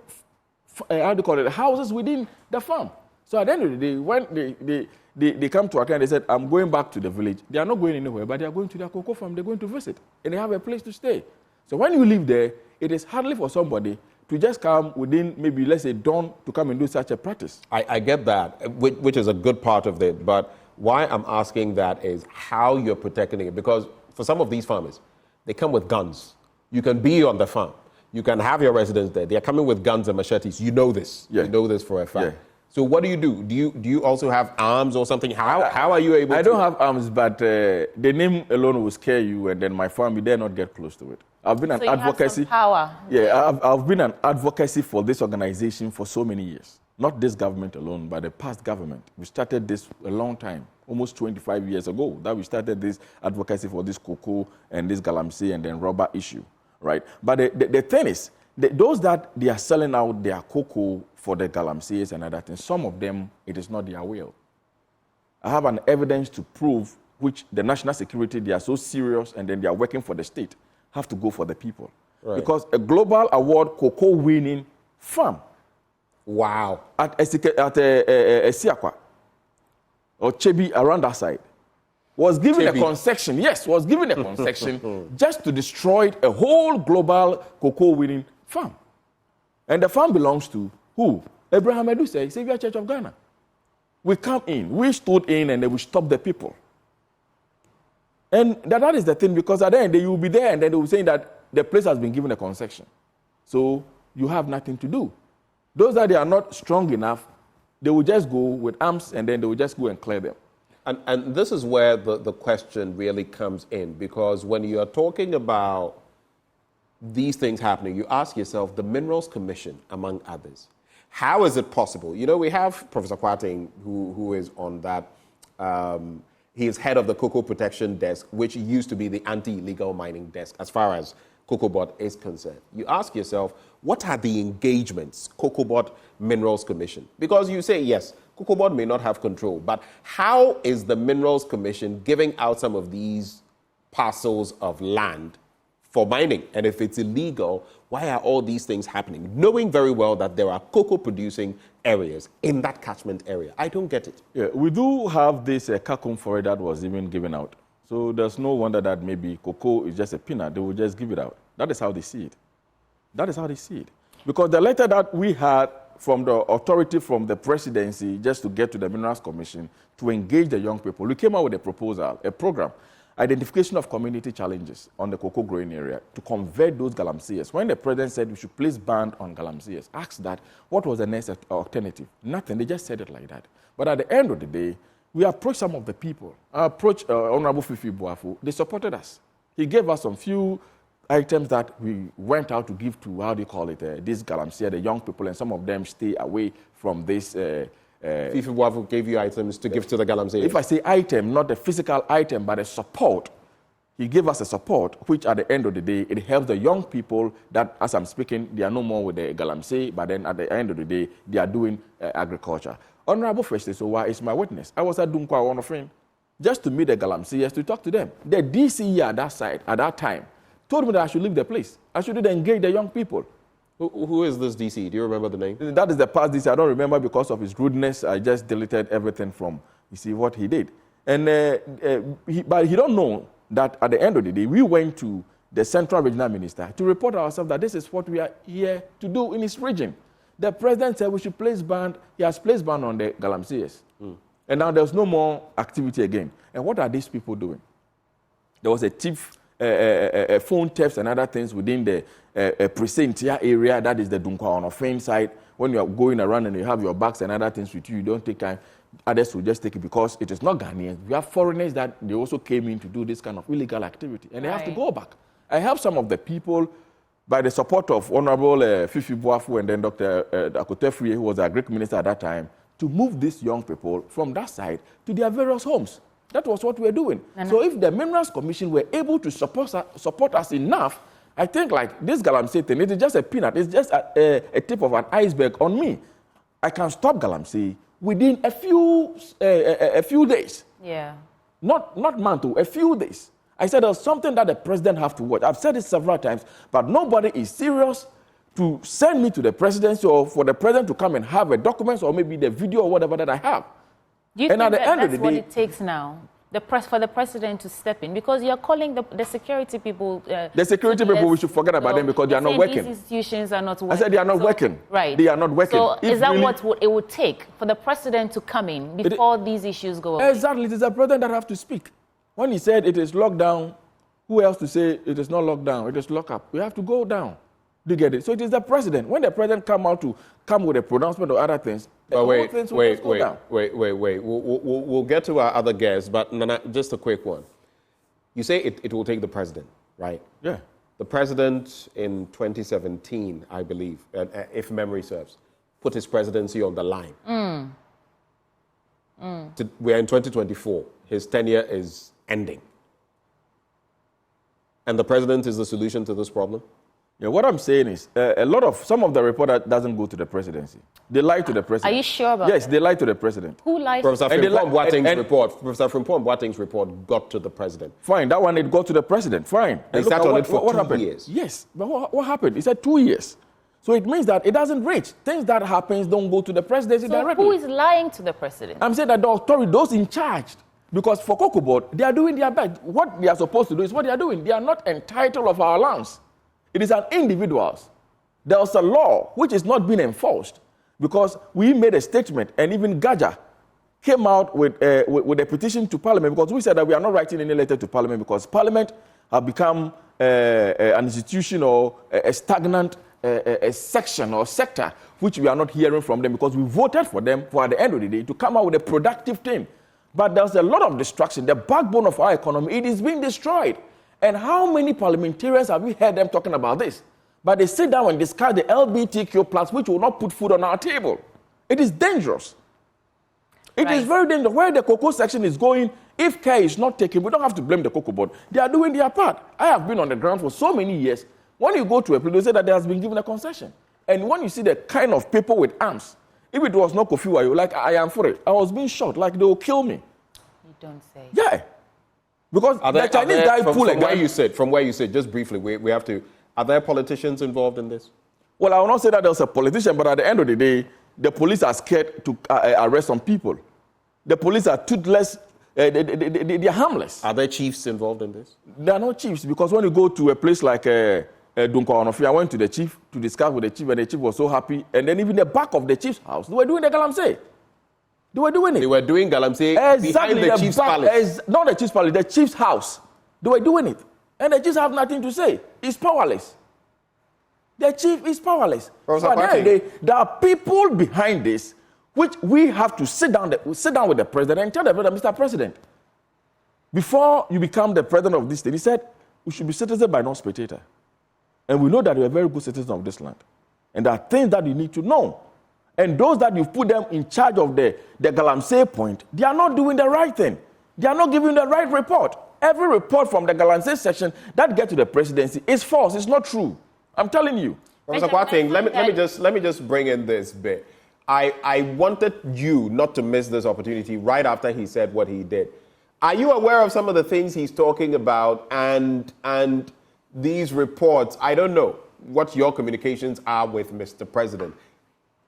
Speaker 7: houses within the farm. So at the end of the day, when they come to Accra and they said, I'm going back to the village, they are not going anywhere, but they are going to their cocoa farm, they're going to visit, and they have a place to stay. So when you live there, it is hardly for somebody to just come within maybe, let's say, dawn to come and do such a practice.
Speaker 1: I get that, which is a good part of it, but why I'm asking that is how you're protecting it, because for some of these farmers, they come with guns. You can be on the farm. You can have your residents there. They're coming with guns and machetes. You know this. Yeah. You know this for a fact. Yeah. So what do? Do you also have arms or something? How are you able to?
Speaker 7: I don't have arms, but the name alone will scare you, and then my farm, you dare not get close to it. I've been an advocacy.
Speaker 2: Have some power.
Speaker 7: Yeah, I've been an advocacy for this organization for so many years. Not this government alone, but the past government. We started this a long time, almost 25 years ago, that we started this advocacy for this cocoa and this galamsey and then rubber issue, right? But the thing is, those that they are selling out their cocoa for the galamseys and other things, some of them, it is not their will. I have an evidence to prove which the national security, they are so serious and then they are working for the state, have to go for the people. Right. Because a global award cocoa winning farm.
Speaker 1: Wow.
Speaker 7: At Siakwa or Chebi around that side was given a concession. Yes, was given a concession just to destroy a whole global cocoa winning farm. And the farm belongs to who? Abraham Eduse, Savior Church of Ghana. We come in, we stood in, and then we stopped the people. And that is the thing, because at the end, you will be there, and then they will say that the place has been given a concession. So you have nothing to do. Those that they are not strong enough, they will just go with arms, and then they will just go and clear them.
Speaker 1: And this is where the question really comes in, because when you are talking about these things happening, you ask yourself, the Minerals Commission, among others, how is it possible? You know, we have Professor Kwarteng, who is on that. He is head of the Cocoa Protection Desk, which used to be the anti-illegal mining desk, as far as COCOBOT is concerned. You ask yourself, what are the engagements, COCOBOT Minerals Commission? Because you say, yes, COCOBOT may not have control, but how is the Minerals Commission giving out some of these parcels of land for mining? And if it's illegal, why are all these things happening? Knowing very well that there are cocoa producing areas in that catchment area. I don't get it.
Speaker 7: Yeah, we do have this Kakum forest that was even given out. So there's no wonder that maybe cocoa is just a peanut. They will just give it out. That is how they see it. That is how they see it. Because the letter that we had from the authority, from the presidency, just to get to the Minerals Commission to engage the young people, we came out with a proposal, a program, identification of community challenges on the cocoa growing area to convert those galamseys. When the president said we should place ban on galamseys, asked that, what was the next alternative? Nothing. They just said it like that. But at the end of the day, we approached some of the people. I approached Honorable Fifi Boafo. They supported us. He gave us some few items that we went out to give to, how do you call it, this galamsey, the young people, and some of them stay away from this.
Speaker 1: Fifi Boafo gave you items to give to the galamsey.
Speaker 7: If I say item, not a physical item, but a support, he gave us a support, which at the end of the day, it helps the young people that, as I'm speaking, they are no more with the galamsey, but then at the end of the day, they are doing agriculture. Honorable Festus Owa is my witness. I was at Dunkwa, one of friend, just to meet the galamseyers, to talk to them. The DCE at that side, at that time, told me that I should leave the place. I should engage the young people.
Speaker 1: Who is this DC? Do you remember the name?
Speaker 7: That is the past DC. I don't remember because of his rudeness. I just deleted everything from, you see, what he did. And but he don't know that at the end of the day, we went to the Central Regional Minister to report ourselves that this is what we are here to do in his region. The president said we should place ban. He has placed ban on the galamsees. And now there's no more activity again. And what are these people doing? There was a thief, phone thefts and other things within the precinct area, that is the Dunkwa on a faint side. When you are going around and you have your bags and other things with you, you don't take time. Others will just take it because it is not Ghanaians. We have foreigners that they also came in to do this kind of illegal activity. And they have to go back. I helped some of the people by the support of Honorable Fifi Boafu and then Dr. Akotefrie, who was our Greek minister at that time, to move these young people from that side to their various homes. That was what we were doing. So if the Minerals Commission were able to support us enough, I think like this galamsey thing, it is just a peanut. It's just a tip of an iceberg on me. I can stop galamsey within a few days.
Speaker 2: Yeah.
Speaker 7: Not months, a few days. I said there's something that the president have to watch. I've said it several times, but nobody is serious to send me to the presidency or for the president to come and have a document or maybe the video or whatever that I have.
Speaker 2: Do you think that's what it takes now? For the president to step in, because you're calling the security people.
Speaker 7: The security people, we should forget about them because they are not working.
Speaker 2: These institutions are not working.
Speaker 7: I said they are not working.
Speaker 2: Right.
Speaker 7: They are not working.
Speaker 2: So is that what it would take for the president to come in before these issues go away?
Speaker 7: Exactly. It is the president that have to speak. When he said it is lockdown, who else to say it is not lockdown? It is lock up. We have to go down. Do you get it? So it is the president. When the president come with a pronouncement or other things,
Speaker 1: wait. We'll get to our other guests, but Nana, just a quick one. You say it will take the president, right?
Speaker 7: Yeah.
Speaker 1: The president in 2017, I believe, if memory serves, put his presidency on the line. We're in 2024. His tenure is ending. And the president is the solution to this problem?
Speaker 7: Yeah, what I'm saying is, some of the report that doesn't go to the presidency. They lie to the president.
Speaker 2: Are you sure about
Speaker 7: Yes,
Speaker 2: that?
Speaker 7: they lie to the president.
Speaker 2: Who lies?
Speaker 1: Professor Frimpong Boateng's report got to the president.
Speaker 7: Fine, that one, it got to the president. Fine.
Speaker 1: They sat on it for 2 years.
Speaker 7: Yes, but what happened? He said 2 years. So it means that it doesn't reach. Things that happens don't go to the presidency directly.
Speaker 2: Who is lying to the president?
Speaker 7: I'm saying that the authority, those in charge, because for Cocoa Board, they are doing their best. What they are supposed to do is what they are doing. They are not entitled of our lands. It is an individuals. There's a law which is not being enforced because we made a statement and even Gaja came out with a petition to Parliament because we said that we are not writing any letter to Parliament because Parliament have become an institution or a stagnant a section or sector which we are not hearing from them because we voted for them for at the end of the day to come out with a productive thing. But there's a lot of destruction. The backbone of our economy, it is being destroyed. And how many parliamentarians have we heard them talking about this? But they sit down and discuss the LGBTQ plus, which will not put food on our table. It is dangerous. It is very dangerous. Where the cocoa section is going, if care is not taken, we don't have to blame the Cocoa Board. They are doing their part. I have been on the ground for so many years. When you go to a place, they say that there has been given a concession. And when you see the kind of people with arms, if it was not Kofi Wayo, like I am for it, I was being shot, like they will kill me.
Speaker 2: You don't say.
Speaker 7: Yeah. Because the Chinese guy pull a gun.
Speaker 1: From where you sit, just briefly, we have to. Are there politicians involved in this?
Speaker 7: Well, I will not say that there's a politician, but at the end of the day, the police are scared to arrest some people. The police are toothless. They are harmless.
Speaker 1: Are there chiefs involved in this?
Speaker 7: There are no chiefs because when you go to a place like Dunkwa, I went to the chief to discuss with the chief, and the chief was so happy. And then even the back of the chief's house, they were doing the galamsey. They were doing it.
Speaker 1: They were doing galamsey behind the chief's palace.
Speaker 7: Not the chief's palace, the chief's house. They were doing it. And the chiefs have nothing to say. He's powerless. The chief is powerless. So at the end of the day, there are people behind this which we have to sit down with the president and tell the president, Mr. President, before you become the president of this state, he said, we should be citizens by not spectator. And we know that we are very good citizens of this land. And there are things that you need to know. And those that you put them in charge of the galamsey point, they are not doing the right thing. They are not giving the right report. Every report from the galamsey section that gets to the presidency is false. It's not true. I'm telling you.
Speaker 1: Professor Boateng, let me just bring in this bit. I wanted you not to miss this opportunity right after he said what he did. Are you aware of some of the things he's talking about and these reports? I don't know what your communications are with Mr. President.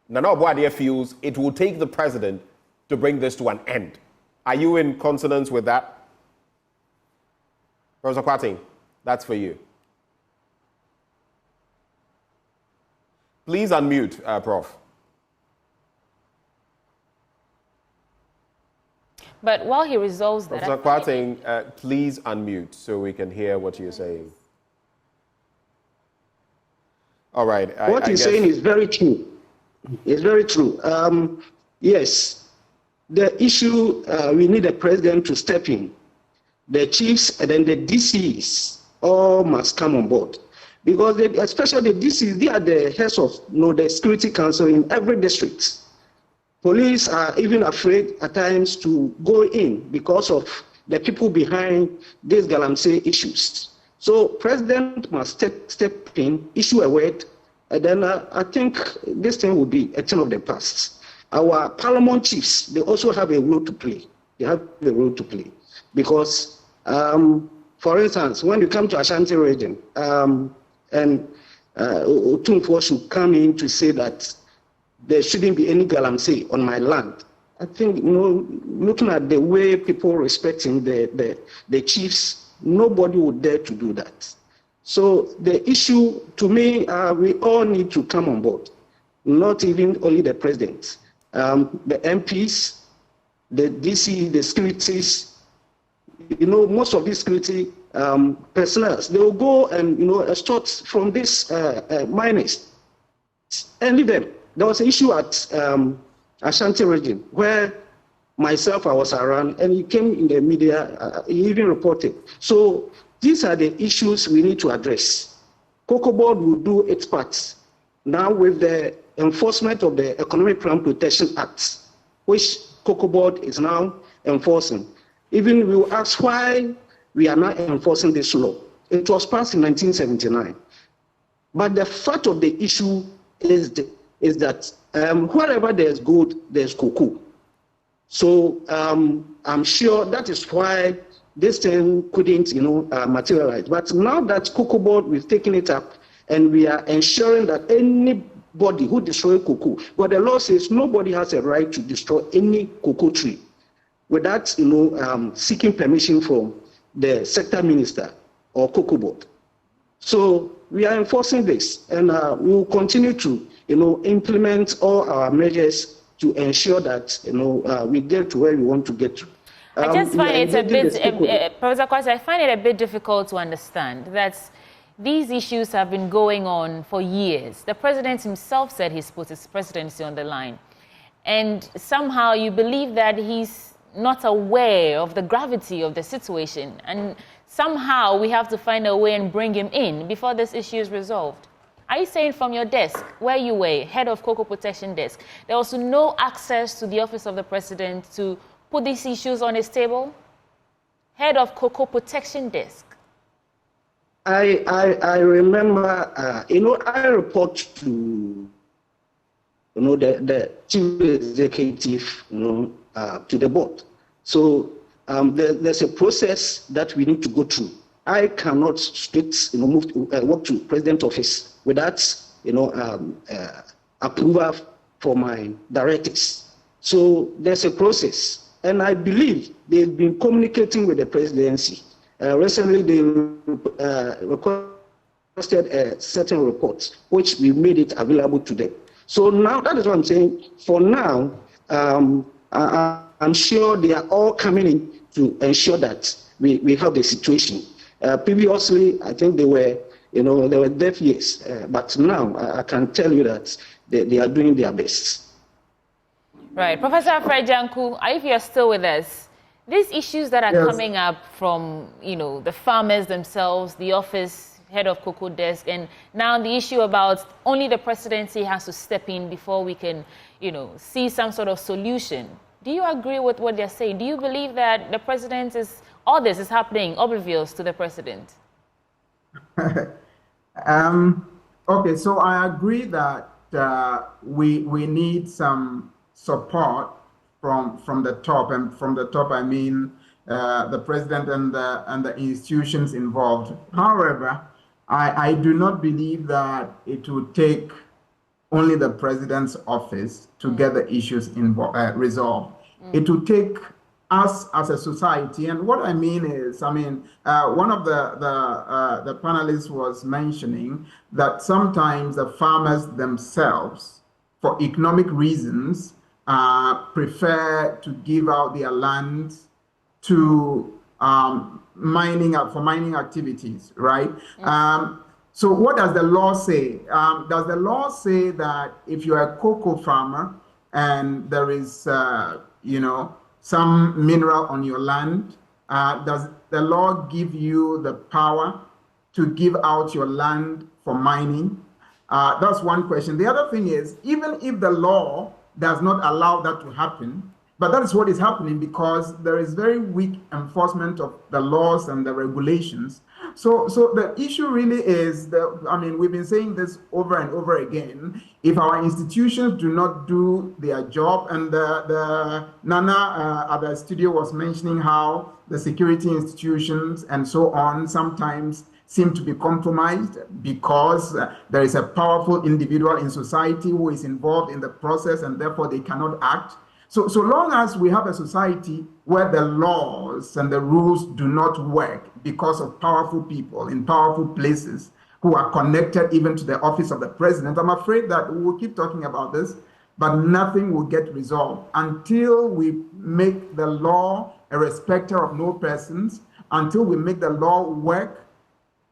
Speaker 1: Nana Obuadia feels it will take the president to bring this to an end. Are you in consonance with that? Professor Boateng, that's for you. Please unmute, Prof.
Speaker 2: But while he resolves that,
Speaker 1: Professor Kwarteng, please unmute so we can hear what you're saying. All right.
Speaker 8: What he's saying is very true. It's very true. Yes, the issue, we need the president to step in. The chiefs and then the DCs all must come on board. Because especially the DCs, they are the heads of the Security Council in every district. Police are even afraid at times to go in because of the people behind these Galamsey issues. So president must step in, issue a word, and then I think this thing will be a thing of the past. Our parliament chiefs, they also have a role to play. They have a role to play. Because, for instance, when you come to Ashanti region, and Otumfuo should come in to say that there shouldn't be any Galamsey on my land. I think, looking at the way people respecting the chiefs, nobody would dare to do that. So the issue, to me, we all need to come on board, not even only the president. The MPs, the DC, the securities, most of these security personnel, they will go and, extort from these miners and leave them. There was an issue at Ashanti region where myself, I was around, and he came in the media, he even reported. So these are the issues we need to address. Cocoa Board will do its part. Now with the enforcement of the Economic Crime Protection Act, which Cocoa Board is now enforcing, even we will ask why we are not enforcing this law. It was passed in 1979. But the fact of the issue is that wherever there's gold, there's cocoa. So I'm sure that is why this thing couldn't, materialize. But now that Cocoa Board, we've taken it up, and we are ensuring that anybody who destroys cocoa, but the law says nobody has a right to destroy any cocoa tree without, seeking permission from the sector minister or Cocoa Board. So we are enforcing this, and we will continue to, implement all our measures to ensure that, we get to where we want to get to.
Speaker 2: I just find it a bit, Professor Kwasi, I find it a bit difficult to understand that these issues have been going on for years. The president himself said he's put his presidency on the line. And somehow you believe that he's not aware of the gravity of the situation. And somehow we have to find a way and bring him in before this issue is resolved. Are you saying from your desk, where you were, head of Cocoa Protection Desk, there was no access to the office of the president to put these issues on his table? Head of Cocoa Protection Desk.
Speaker 8: I remember, I report to, the chief executive, to the board. So there's a process that we need to go through. I cannot straight, move to work to president office without, approval for my directives. So there's a process, and I believe they've been communicating with the presidency. Recently, they requested a certain report, which we made it available to them. So now, that is what I'm saying. For now, I'm sure they are all coming in to ensure that we have the situation. Previously, I think they were deaf ears, but now I can tell you that they are doing their best.
Speaker 2: Right. Professor Fred Janku, if you're still with us, these issues that are coming up from, the farmers themselves, the office, head of Cocoa Desk, and now the issue about only the presidency has to step in before we can, see some sort of solution. Do you agree with what they're saying? Do you believe that the president all this is happening oblivious to the president?
Speaker 6: Okay, so I agree that we need some support from the top, and from the top I mean the president and the institutions involved. However, I do not believe that it would take only the president's office to get the issues resolved. It would take us as a society, and what I mean is, one of the panelists was mentioning that sometimes the farmers themselves, for economic reasons, prefer to give out their land to mining activities, right? So what does the law say? Does the law say that if you're a cocoa farmer and there is, some mineral on your land, does the law give you the power to give out your land for mining? That's one question. The other thing is, even if the law does not allow that to happen, but that is what is happening because there is very weak enforcement of the laws and the regulations. So the issue really is, we've been saying this over and over again. If our institutions do not do their job, and the Nana at the studio was mentioning how the security institutions and so on sometimes seem to be compromised because there is a powerful individual in society who is involved in the process and therefore they cannot act. So long as we have a society where the laws and the rules do not work because of powerful people in powerful places who are connected even to the office of the president, I'm afraid that we will keep talking about this, but nothing will get resolved until we make the law a respecter of no persons, until we make the law work.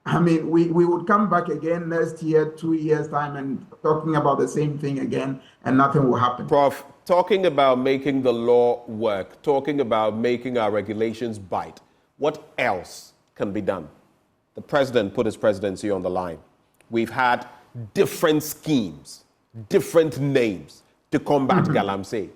Speaker 6: We would come back again next year, 2 years' time, and talking about the same thing again, and nothing will happen.
Speaker 1: Prof, talking about making the law work, talking about making our regulations bite, what else can be done? The president put his presidency on the line. We've had different schemes, different names to combat Galamsey.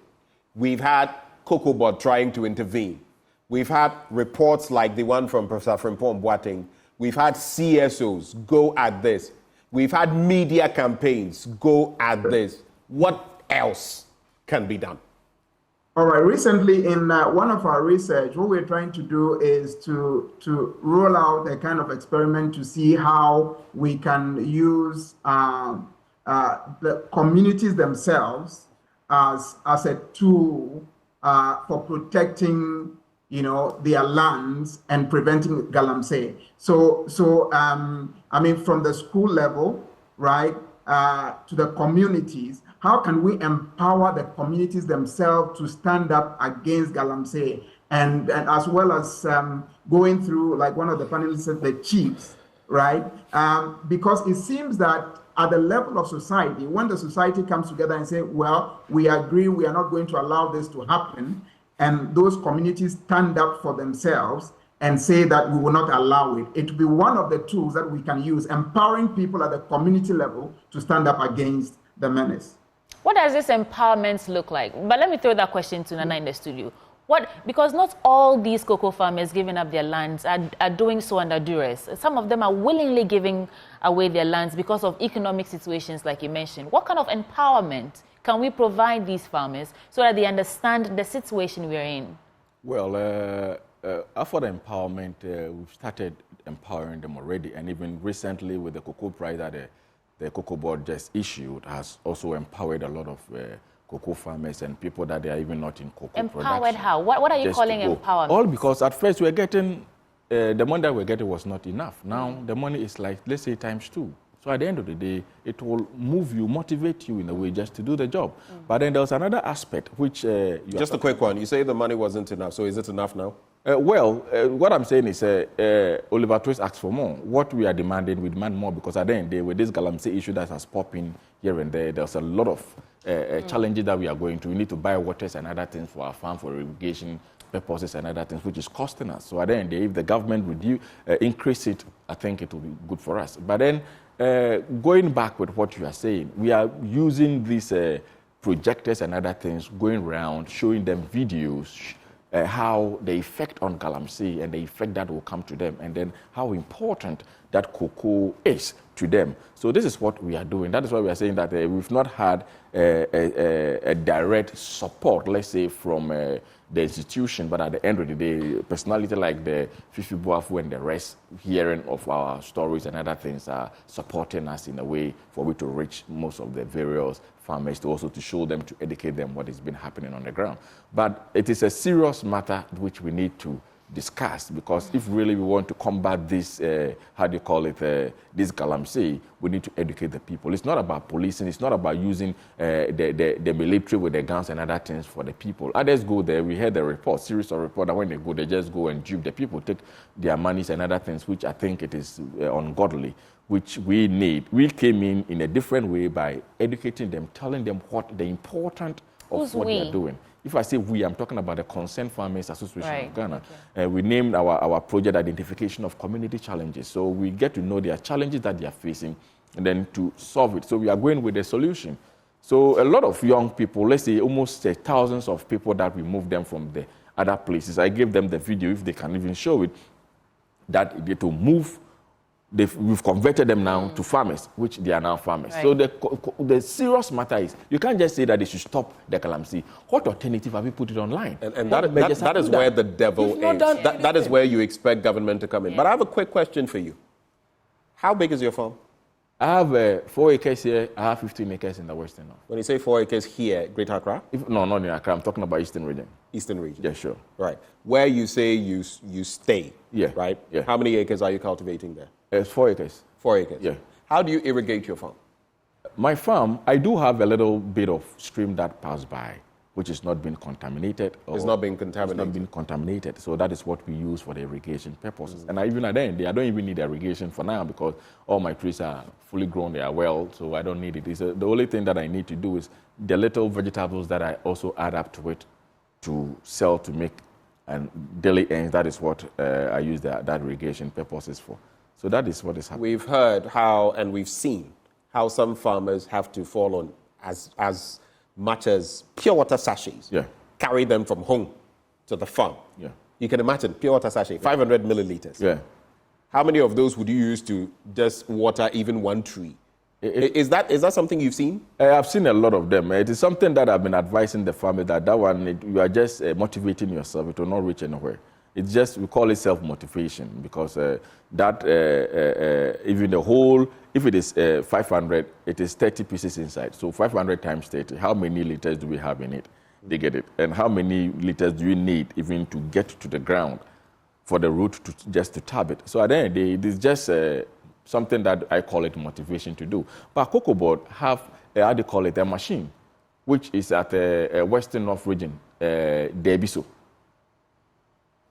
Speaker 1: We've had COCOBOD trying to intervene. We've had reports like the one from Professor Frimpong Boateng. We've had CSOs go at this. We've had media campaigns go at this. What else can be done?
Speaker 6: All right. Recently, in one of our research, what we're trying to do is to roll out a kind of experiment to see how we can use the communities themselves as a tool for protecting their lands and preventing Galamsey. So from the school level, right, to the communities, how can we empower the communities themselves to stand up against Galamsey? And as well as going through, like one of the panelists said, the chiefs, right? Because it seems that at the level of society, when the society comes together and say, well, we agree, we are not going to allow this to happen, and those communities stand up for themselves and say that we will not allow it. It will be one of the tools that we can use, empowering people at the community level to stand up against the menace.
Speaker 2: What does this empowerment look like? But let me throw that question to Nana in the studio. Because not all these cocoa farmers giving up their lands are doing so under duress. Some of them are willingly giving away their lands because of economic situations like you mentioned. What kind of empowerment can we provide these farmers so that they understand the situation we're in?
Speaker 7: Well, after the empowerment, we've started empowering them already. And even recently with the cocoa price that the Cocoa Board just issued has also empowered a lot of cocoa farmers and people that they are even not in cocoa production.
Speaker 2: Empowered how? What are you calling empowerment?
Speaker 7: All because at first we're getting, the money that we're getting was not enough. Now the money is like, let's say, times 2. So at the end of the day, it will move you, motivate you in a way just to do the job. But then there was another aspect which...
Speaker 1: just a quick one. You say the money wasn't enough, so is it enough now?
Speaker 7: What I'm saying is Oliver Twist asked for more. What we are demanding, we demand more because at the end of the day, with this Galamsey issue that has popped in here and there's a lot of challenges that we are going to. We need to buy waters and other things for our farm, for irrigation purposes and other things, which is costing us. So at the end of the day, if the government would increase it, I think it will be good for us. But then, going back with what you are saying, we are using these projectors and other things, going around, showing them videos, how the effect on Galamsey and the effect that will come to them, and then how important that cocoa is to them. So this is what we are doing. That is why we are saying that we've not had a direct support, let's say, from the institution, but at the end of the day, personality like the Fifi Boafu and the rest, hearing of our stories and other things, are supporting us in a way for we to reach most of the various farmers, to also to show them, to educate them what has been happening on the ground. But it is a serious matter which we need to discussed, because if really we want to combat this, this galamsey, we need to educate the people. It's not about policing. It's not about using the military with the guns and other things for the people. Others go there. We heard the report, series of reports, that when they go, they just go and dupe the people, take their monies and other things, which I think it is ungodly, which we need. We came in a different way by educating them, telling them what the important of what they are doing. If I say we, I'm talking about the Concerned Farmers Association of Ghana. Okay. We named our project Identification of Community Challenges. So we get to know their challenges that they are facing and then to solve it. So we are going with a solution. So a lot of young people, let's say almost thousands of people that we moved them from the other places. I gave them the video, if they can even show it, that they to move. We've converted them now to farmers, which they are now farmers. Right. So the serious matter is, you can't just say that they should stop the galamsey. What alternative have you put it online?
Speaker 1: And that is where the devil is. That is where you expect government to come in. Yeah. But I have a quick question for you. How big is your farm?
Speaker 7: I have 4 acres here. I have 15 acres in the Western North.
Speaker 1: When you say 4 acres here, Greater Accra?
Speaker 7: No, not in Accra. I'm talking about Eastern region.
Speaker 1: Eastern region?
Speaker 7: Yeah, sure.
Speaker 1: Right. Where you say you stay,
Speaker 7: yeah,
Speaker 1: right?
Speaker 7: Yeah.
Speaker 1: How many acres are you cultivating there?
Speaker 7: It's 4 acres.
Speaker 1: 4 acres?
Speaker 7: Yeah.
Speaker 1: How do you irrigate your farm?
Speaker 7: My farm, I do have a little bit of stream that pass by, which is not being contaminated.
Speaker 1: It's not being contaminated?
Speaker 7: It's not being contaminated. So that is what we use for the irrigation purposes. And even at the end, I don't even need irrigation for now because all my trees are fully grown, they are well, so I don't need it. The only thing that I need to do is the little vegetables that I also add up to it to sell to make and daily ends. That is what I use that irrigation purposes for. So that is what is happening.
Speaker 1: We've heard how, and we've seen how some farmers have to fall on as much as pure water sachets.
Speaker 7: Yeah.
Speaker 1: Carry them from home to the farm.
Speaker 7: Yeah.
Speaker 1: You can imagine, pure water sachet, 500 milliliters.
Speaker 7: Yeah.
Speaker 1: How many of those would you use to just water even one tree? Is that something you've seen?
Speaker 7: I've seen a lot of them. It is something that I've been advising the farmer that one, you are just motivating yourself. It will not reach anywhere. It's just, we call it self-motivation because even the whole, if it is 500, it is 30 pieces inside. So 500 times 30, how many liters do we have in it? They get it. And how many liters do you need even to get to the ground for the root to just to tap it? So at the end of the day, it is just something that I call it motivation to do. But Cocoa Board have, how do you call it, a machine, which is at the Western North region, Debiso,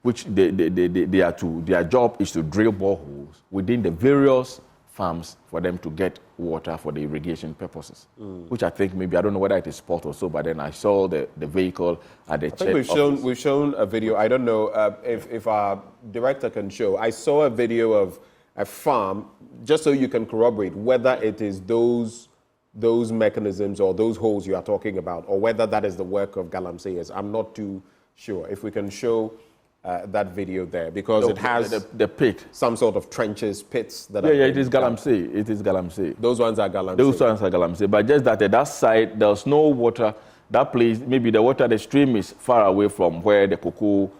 Speaker 7: which their job is to drill boreholes within the various farms for them to get water for the irrigation purposes, which I think maybe, I don't know whether it is sport or so, but then I saw the vehicle at the check office.
Speaker 1: We've shown a video. I don't know if our director can show. I saw a video of a farm, just so you can corroborate whether it is those mechanisms or those holes you are talking about, or whether that is the work of galamseyers. I'm not too sure. If we can show that video there, because it has
Speaker 7: the pit,
Speaker 1: some sort of trenches, pits. That
Speaker 7: it is galamsey. It is galamsey.
Speaker 1: Those ones are galamsey.
Speaker 7: Those ones are galamsey. But just that side, there's no water. That place, maybe the stream is far away from where the cocoa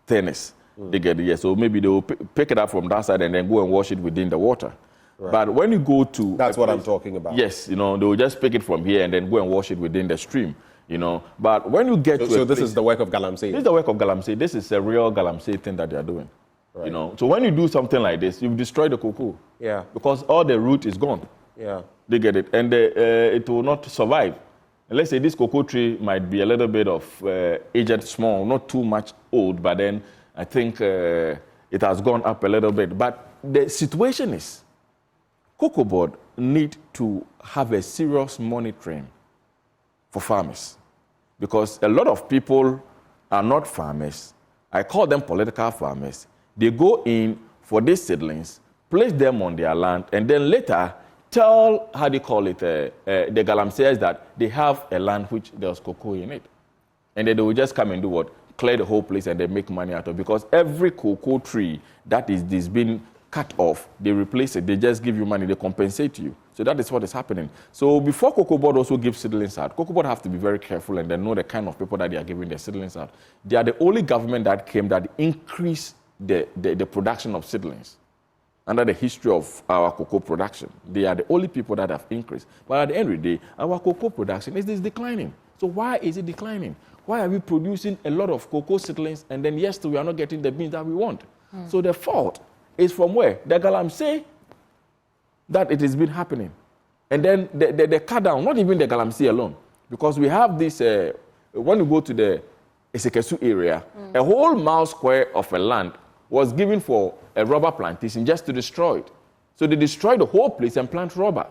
Speaker 7: thing is. They get it, so maybe they will pick it up from that side and then go and wash it within the water. Right. But when you go to...
Speaker 1: That's what I'm talking about.
Speaker 7: Yes, they will just pick it from here and then go and wash it within the stream. But when you get
Speaker 1: So this is the work of galamsey?
Speaker 7: This is the work of galamsey. This is a real galamsey thing that they are doing. Right. So when you do something like this, you've destroyed the cocoa.
Speaker 1: Yeah.
Speaker 7: Because all the root is gone.
Speaker 1: Yeah.
Speaker 7: They get it. And it will not survive. And let's say this cocoa tree might be a little bit of aged, small, not too much old, but then I think it has gone up a little bit. But the situation is, Cocoa Board need to have a serious monitoring for farmers, because a lot of people are not farmers. I call them political farmers. They go in for these seedlings, place them on their land, and then later tell, the galamseyers that they have a land which there's cocoa in it. And then they will just come and do what? Clear the whole place and they make money out of it. Because every cocoa tree that is being cut off, they replace it, they just give you money, they compensate you. So that is what is happening. So before Cocoa Board also gives seedlings out, Cocoa Board have to be very careful and then know the kind of people that they are giving their seedlings out. They are the only government that came that increased the production of seedlings under the history of our cocoa production. They are the only people that have increased. But at the end of the day, our cocoa production is declining. So why is it declining? Why are we producing a lot of cocoa seedlings and then yes, we are not getting the beans that we want? So the fault is from where? The galamsey that it has been happening. And then the cut down, not even the galamsey alone, because we have this, when you go to the Esekesu area, a whole mile square of a land was given for a rubber plantation just to destroy it. So they destroyed the whole place and plant rubber,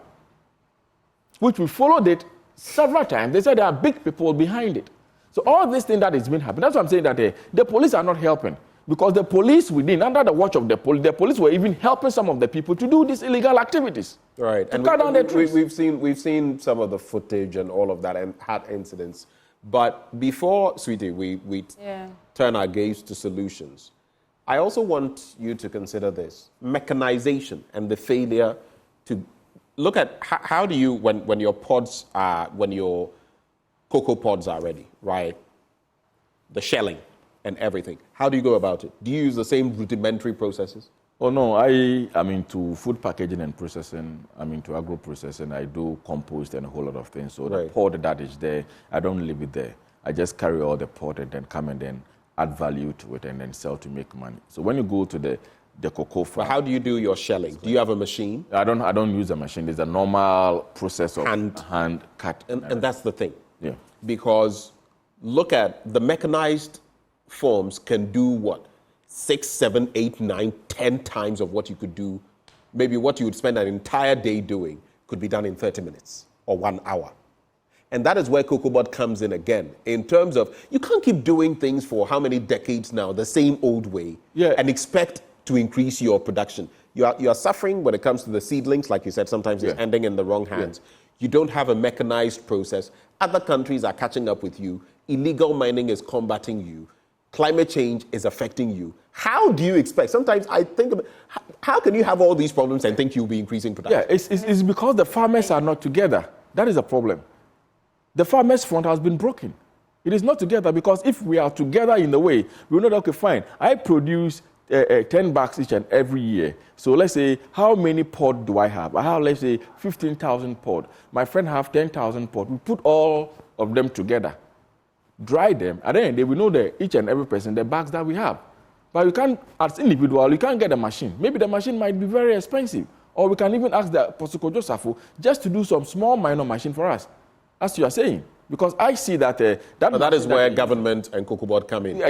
Speaker 7: which we followed it several times. They said there are big people behind it. So all this thing that has been happening, that's why I'm saying that the police are not helping. Because the police within, under the watch of the police were even helping some of the people to do these illegal activities.
Speaker 1: Right.
Speaker 7: And cut down the trees.
Speaker 1: We've seen some of the footage and all of that and had incidents. But before, sweetie, we turn our gaze to solutions, I also want you to consider this. Mechanization and the failure to look at how do you, when your pods are, when your cocoa pods are ready, right? The shelling and everything. How do you go about it? Do you use the same rudimentary processes?
Speaker 7: Oh, no, I am into food packaging and processing. I'm into agro processing. I do compost and a whole lot of things. So the pod that is there, I don't leave it there. I just carry all the pod and then come and then add value to it and then sell to make money. So when you go to the cocoa farm.
Speaker 1: But how do you do your shelling? Do you have a machine?
Speaker 7: I don't use a machine. There's a normal process of hand cut.
Speaker 1: And that's the thing.
Speaker 7: Yeah.
Speaker 1: Because look at the mechanized forms can do what? 6, 7, 8, 9, 10 times of what you could do. Maybe what you would spend an entire day doing could be done in 30 minutes or 1 hour. And that is where COCOBOD comes in again. In terms of, you can't keep doing things for how many decades now, the same old way, and expect to increase your production. You are suffering when it comes to the seedlings, like you said, sometimes it's ending in the wrong hands. You don't have a mechanized process. Other countries are catching up with you. Illegal mining is combating you. Climate change is affecting you. How do you expect? Sometimes I think, how can you have all these problems and think you'll be increasing production?
Speaker 7: Yeah, it's because the farmers are not together. That is a problem. The farmers' front has been broken. It is not together because if we are together in the way, we know that, okay, fine, I produce 10 bags each and every year. So let's say, how many pod do I have? I have, let's say, 15,000 pod. My friend have 10,000 pod. We put all of them together, dry them, and then they will know that each and every person, the bags that we have. But you can't, as individual, you can't get a machine. Maybe the machine might be very expensive. Or we can even ask the Posoko Joseph just to do some small minor machine for us, as you are saying. Because I see that...
Speaker 1: that is where government and COCOBOD come in.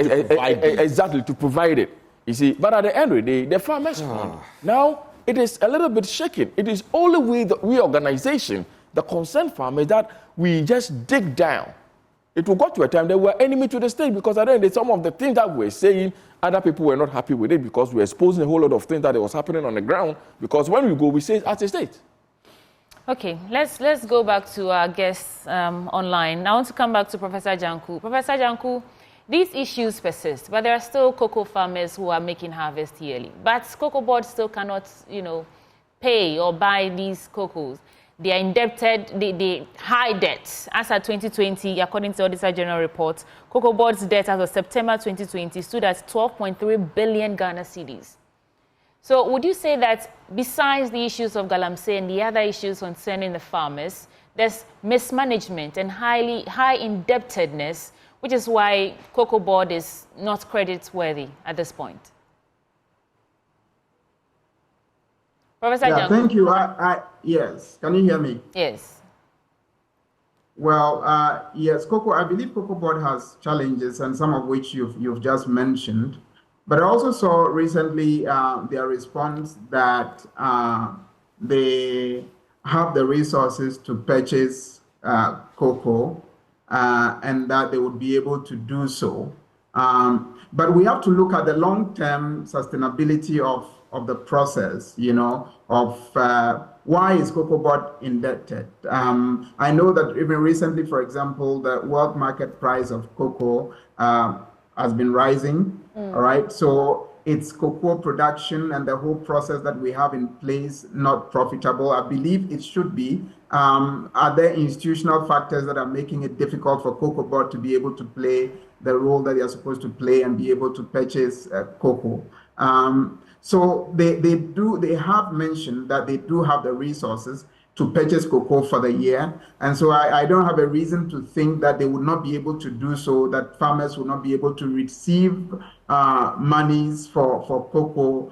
Speaker 7: Exactly, to provide it. You see, but at the end of the day, the farmers fund. Now, it is a little bit shaken. It is only with the reorganization, the concerned farmers, that we just dig down. It will go to a time they were enemy to the state because at the end, some of the things that we were saying, other people were not happy with it because we were exposing a whole lot of things that was happening on the ground. Because when we go, we say as a state.
Speaker 2: Okay, let's go back to our guests online. I want to come back to Professor Janku. Professor Janku, these issues persist, but there are still cocoa farmers who are making harvest yearly. But COCOBOD still cannot, pay or buy these cocos. They are indebted, they high debt. As at 2020, according to Auditor General report, COCOBOD's debt as of September 2020 stood at 12.3 billion Ghana cedis. So would you say that besides the issues of galamsey and the other issues concerning the farmers, there's mismanagement and high indebtedness, which is why COCOBOD is not credit-worthy at this point? Professor Janku.
Speaker 6: Thank you. Yes. Can you hear me?
Speaker 2: Yes.
Speaker 6: Well, yes, I believe COCOBOD has challenges, and some of which you've just mentioned. But I also saw recently their response that they have the resources to purchase cocoa and that they would be able to do so. But we have to look at the long-term sustainability of the process, of why is COCOBOD indebted. I know that even recently, for example, the world market price of cocoa has been rising, all right? So it's cocoa production and the whole process that we have in place not profitable. I believe it should be. Are there institutional factors that are making it difficult for COCOBOD to be able to play the role that they are supposed to play and be able to purchase cocoa? So they have mentioned that they do have the resources, to purchase cocoa for the year. And so I don't have a reason to think that they would not be able to do so, that farmers will not be able to receive monies for cocoa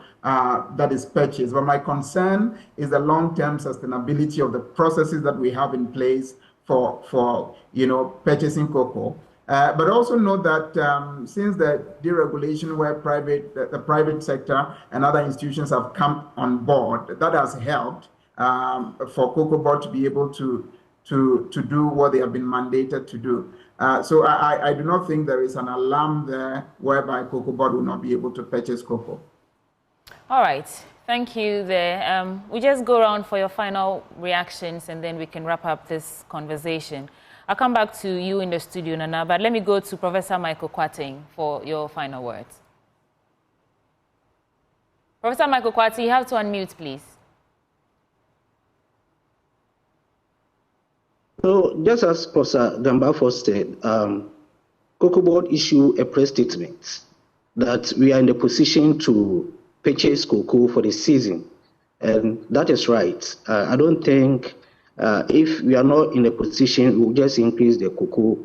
Speaker 6: that is purchased. But my concern is the long-term sustainability of the processes that we have in place for purchasing cocoa. But also note that since the deregulation where the private sector and other institutions have come on board, that has helped for Cocoa Board to be able to do what they have been mandated to do. So I do not think there is an alarm there whereby Cocoa Board will not be able to purchase cocoa.
Speaker 2: All right. Thank you there. We just go around for your final reactions and then we can wrap up this conversation. I'll come back to you in the studio, Nana, but let me go to Professor Michael Kwarteng for your final words. Professor Michael Kwarteng, you have to unmute, please.
Speaker 8: So, just as Professor Gambafo said, Cocoa Board issued a press statement that we are in the position to purchase cocoa for the season. And that is right. I don't think if we are not in a position, we'll just increase the cocoa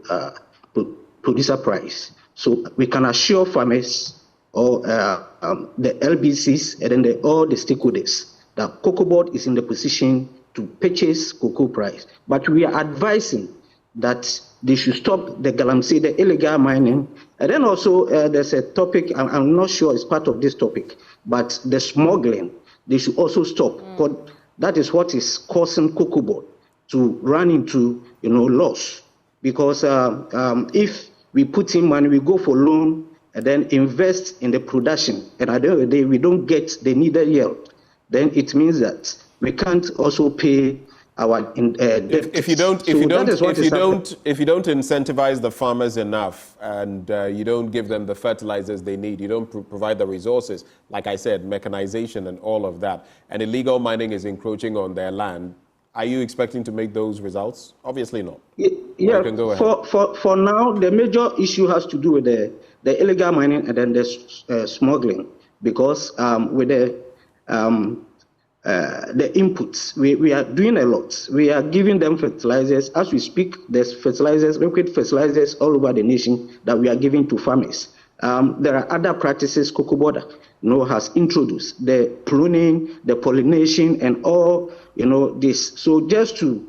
Speaker 8: producer price. So we can assure farmers or the LBCs and then all the stakeholders that Cocoa Board is in the position to purchase cocoa price. But we are advising that they should stop the galamsey, the illegal mining. And then also there's a topic, I'm not sure it's part of this topic, but the smuggling, they should also stop. Because that is what is causing Cocoa Board to run into loss. Because if we put in money, we go for loan and then invest in the production, and at the end of the day, we don't get the needed yield, then it means that we can't also pay our debt.
Speaker 1: If you don't incentivize the farmers enough and you don't give them the fertilizers they need, you don't provide the resources, like I said, mechanization and all of that, and illegal mining is encroaching on their land, are you expecting to make those results? Obviously not.
Speaker 8: Yeah,
Speaker 1: you can go ahead.
Speaker 8: For now, the major issue has to do with the illegal mining and then the smuggling, because with the inputs, we are doing a lot. We are giving them fertilizers. As we speak, there's fertilizers, liquid fertilizers all over the nation that we are giving to farmers. There are other practices Cocoa Board has introduced, the pruning, the pollination, and all this. So just to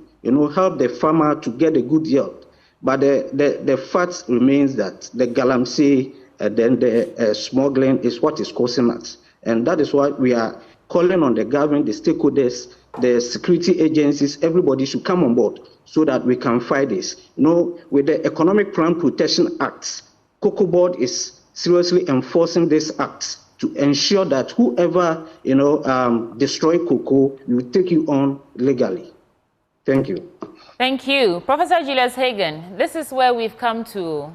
Speaker 8: help the farmer to get a good yield. But the fact remains that the galamsey and then the smuggling is what is causing us. And that is why we are calling on the government, the stakeholders, the security agencies, everybody should come on board so that we can fight this. With the Economic Plant Protection Act, Cocoa Board is seriously enforcing this act to ensure that whoever destroy cocoa, will take you on legally. Thank you.
Speaker 2: Thank you. Professor Julius Hagen, this is where we've come to.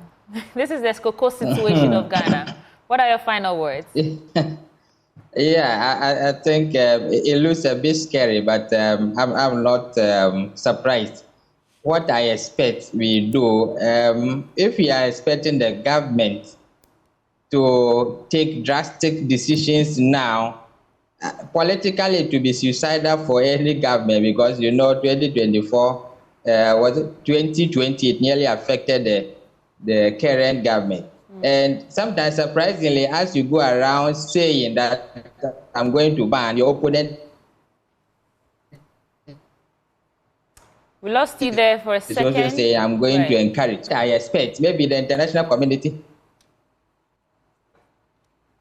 Speaker 2: This is the cocoa situation of Ghana. What are your final words?
Speaker 5: Yeah, I think it looks a bit scary, but I'm not surprised. What I expect we do, if we are expecting the government to take drastic decisions now, politically it will be suicidal for any government, because 2024, was it 2020, it nearly affected the current government. And sometimes, surprisingly, as you go around saying that I'm going to ban, your opponent.
Speaker 2: We lost you there for a second.
Speaker 5: Also say I'm going to encourage. I expect maybe the international community.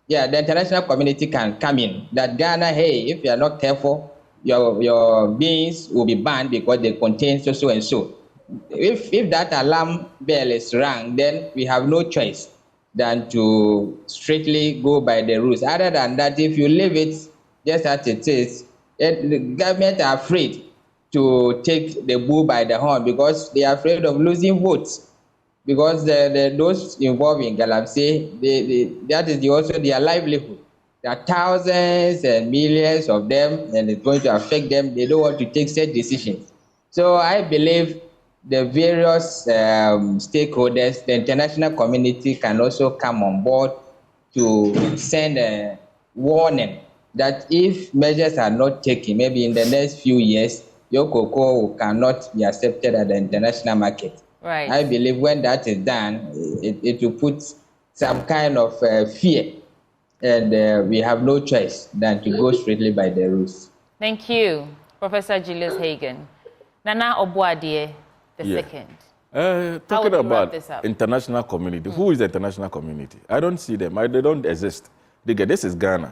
Speaker 5: Yeah, the international community can come in. That Ghana, hey, if you are not careful, your beans will be banned because they contain so and so. If that alarm bell is rung, then we have no choice than to strictly go by the rules. Other than that, if you leave it just as it is, the government are afraid to take the bull by the horn because they are afraid of losing votes. Because those involved in galamsey, that is also their livelihood. There are thousands and millions of them, and it's going to affect them. They don't want to take such decisions. So I believe the various stakeholders, the international community can also come on board to send a warning that if measures are not taken, maybe in the next few years, your cocoa cannot be accepted at the international market.
Speaker 2: Right.
Speaker 5: I believe when that is done, it will put some kind of fear, and we have no choice than to go strictly by the rules.
Speaker 2: Thank you, Professor Julius Hagen. Nana Obuadie, the second.
Speaker 7: Talking about international community, who is the international community? I don't see them. They don't exist. This is Ghana.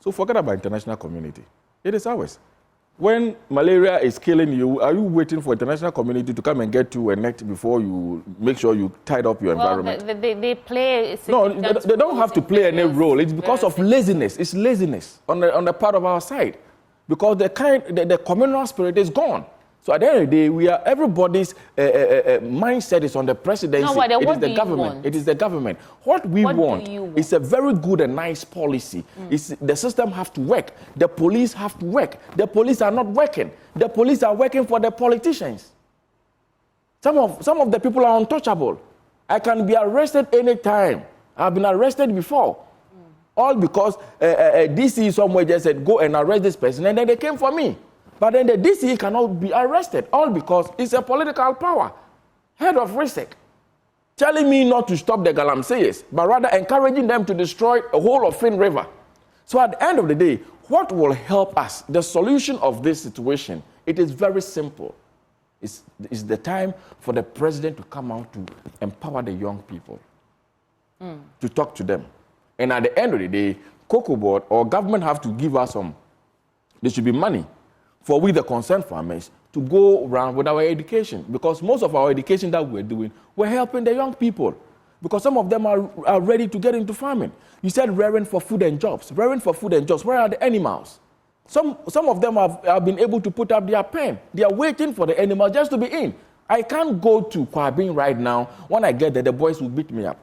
Speaker 7: So forget about international community. It is ours. When malaria is killing you, are you waiting for international community to come and get you a net before you make sure you tied up your environment?
Speaker 2: They play.
Speaker 7: No, they don't have to play any role. It's because of laziness. It's laziness on the part of our side, because the communal spirit is gone. So at the end of the day, everybody's mindset is on the presidency.
Speaker 2: No,
Speaker 7: it is the government.
Speaker 2: Want?
Speaker 7: It is the government. What we want is a very good and nice policy. The system has to work. The police have to work. The police are not working. The police are working for the politicians. Some of the people are untouchable. I can be arrested anytime. I've been arrested before. All because DC somewhere just said, go and arrest this person, and then they came for me. But then the DC cannot be arrested, all because it's a political power. Head of RISEC telling me not to stop the Galamseyers, but rather encouraging them to destroy the whole of Fin River. So at the end of the day, what will help us, the solution of this situation, it is very simple. It's the time for the president to come out to empower the young people, to talk to them. And at the end of the day, Cocoa Board or government have to give us there should be money for we, the concerned farmers, to go around with our education. Because most of our education that we're doing, we're helping the young people. Because some of them are ready to get into farming. You said rearing for food and jobs. Rearing for food and jobs. Where are the animals? Some of them have been able to put up their pen. They are waiting for the animals just to be in. I can't go to Kwabin right now. When I get there, the boys will beat me up.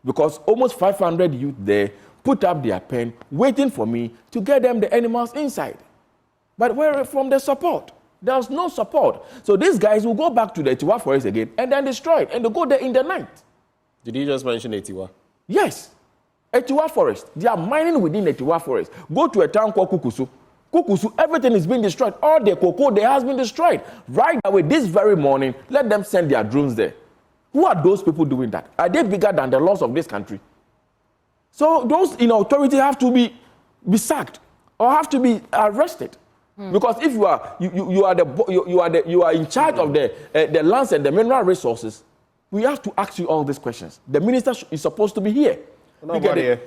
Speaker 7: Because almost 500 youth there put up their pen, waiting for me to get them the animals inside. But where from the support? There's no support. So these guys will go back to the Etiwa forest again and then destroy it. And they go there in the night.
Speaker 1: Did you just mention Etiwa?
Speaker 7: Yes. Etiwa forest. They are mining within Etiwa forest. Go to a town called Kukusu. Kukusu, everything is being destroyed. All the cocoa there has been destroyed. Right away, this very morning, let them send their drones there. Who are those people doing that? Are they bigger than the laws of this country? So those in authority have to be sacked or have to be arrested. Because if you are in charge of the lands and the mineral resources, we have to ask you all these questions. The minister is supposed to be here. The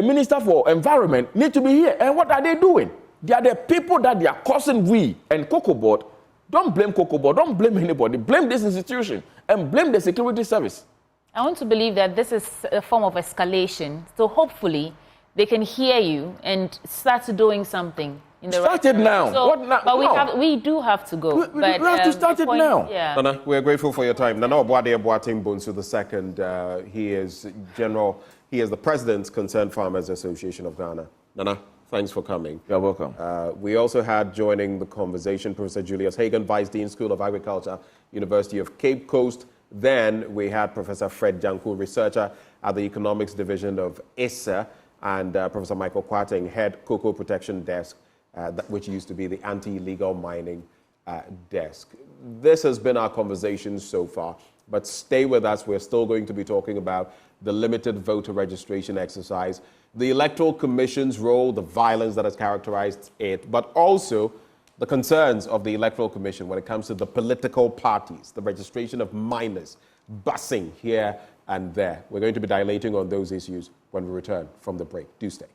Speaker 7: minister for environment need to be here. And what are they doing? They are the people that they are causing we and Cocoa Board. Don't blame Cocoa Board. Don't blame anybody. Blame this institution and blame the security service.
Speaker 2: I want to believe that this is a form of escalation. So hopefully they can hear you and start doing something in the
Speaker 7: start it now.
Speaker 2: So,
Speaker 7: what now?
Speaker 2: But we do have to go.
Speaker 7: We have to start it now.
Speaker 2: Yeah.
Speaker 1: Nana, we're grateful for your time. Nana Obuadie Bonsu II. He is the President, Concerned Farmers Association of Ghana. Nana, thanks for coming.
Speaker 7: You're welcome.
Speaker 1: We also had joining the conversation Professor Julius Hagen, Vice Dean, School of Agriculture, University of Cape Coast. Then we had Professor Fred Janku, researcher at the Economics Division of ISA, and Professor Michael Kwarteng, Head Cocoa Protection Desk, which used to be the Anti-Illegal Mining Desk. This has been our conversation so far, but stay with us. We're still going to be talking about the limited voter registration exercise, the Electoral Commission's role, the violence that has characterized it, but also the concerns of the Electoral Commission when it comes to the political parties, the registration of minors, busing here and there. We're going to be dilating on those issues when we return from the break. Do stay.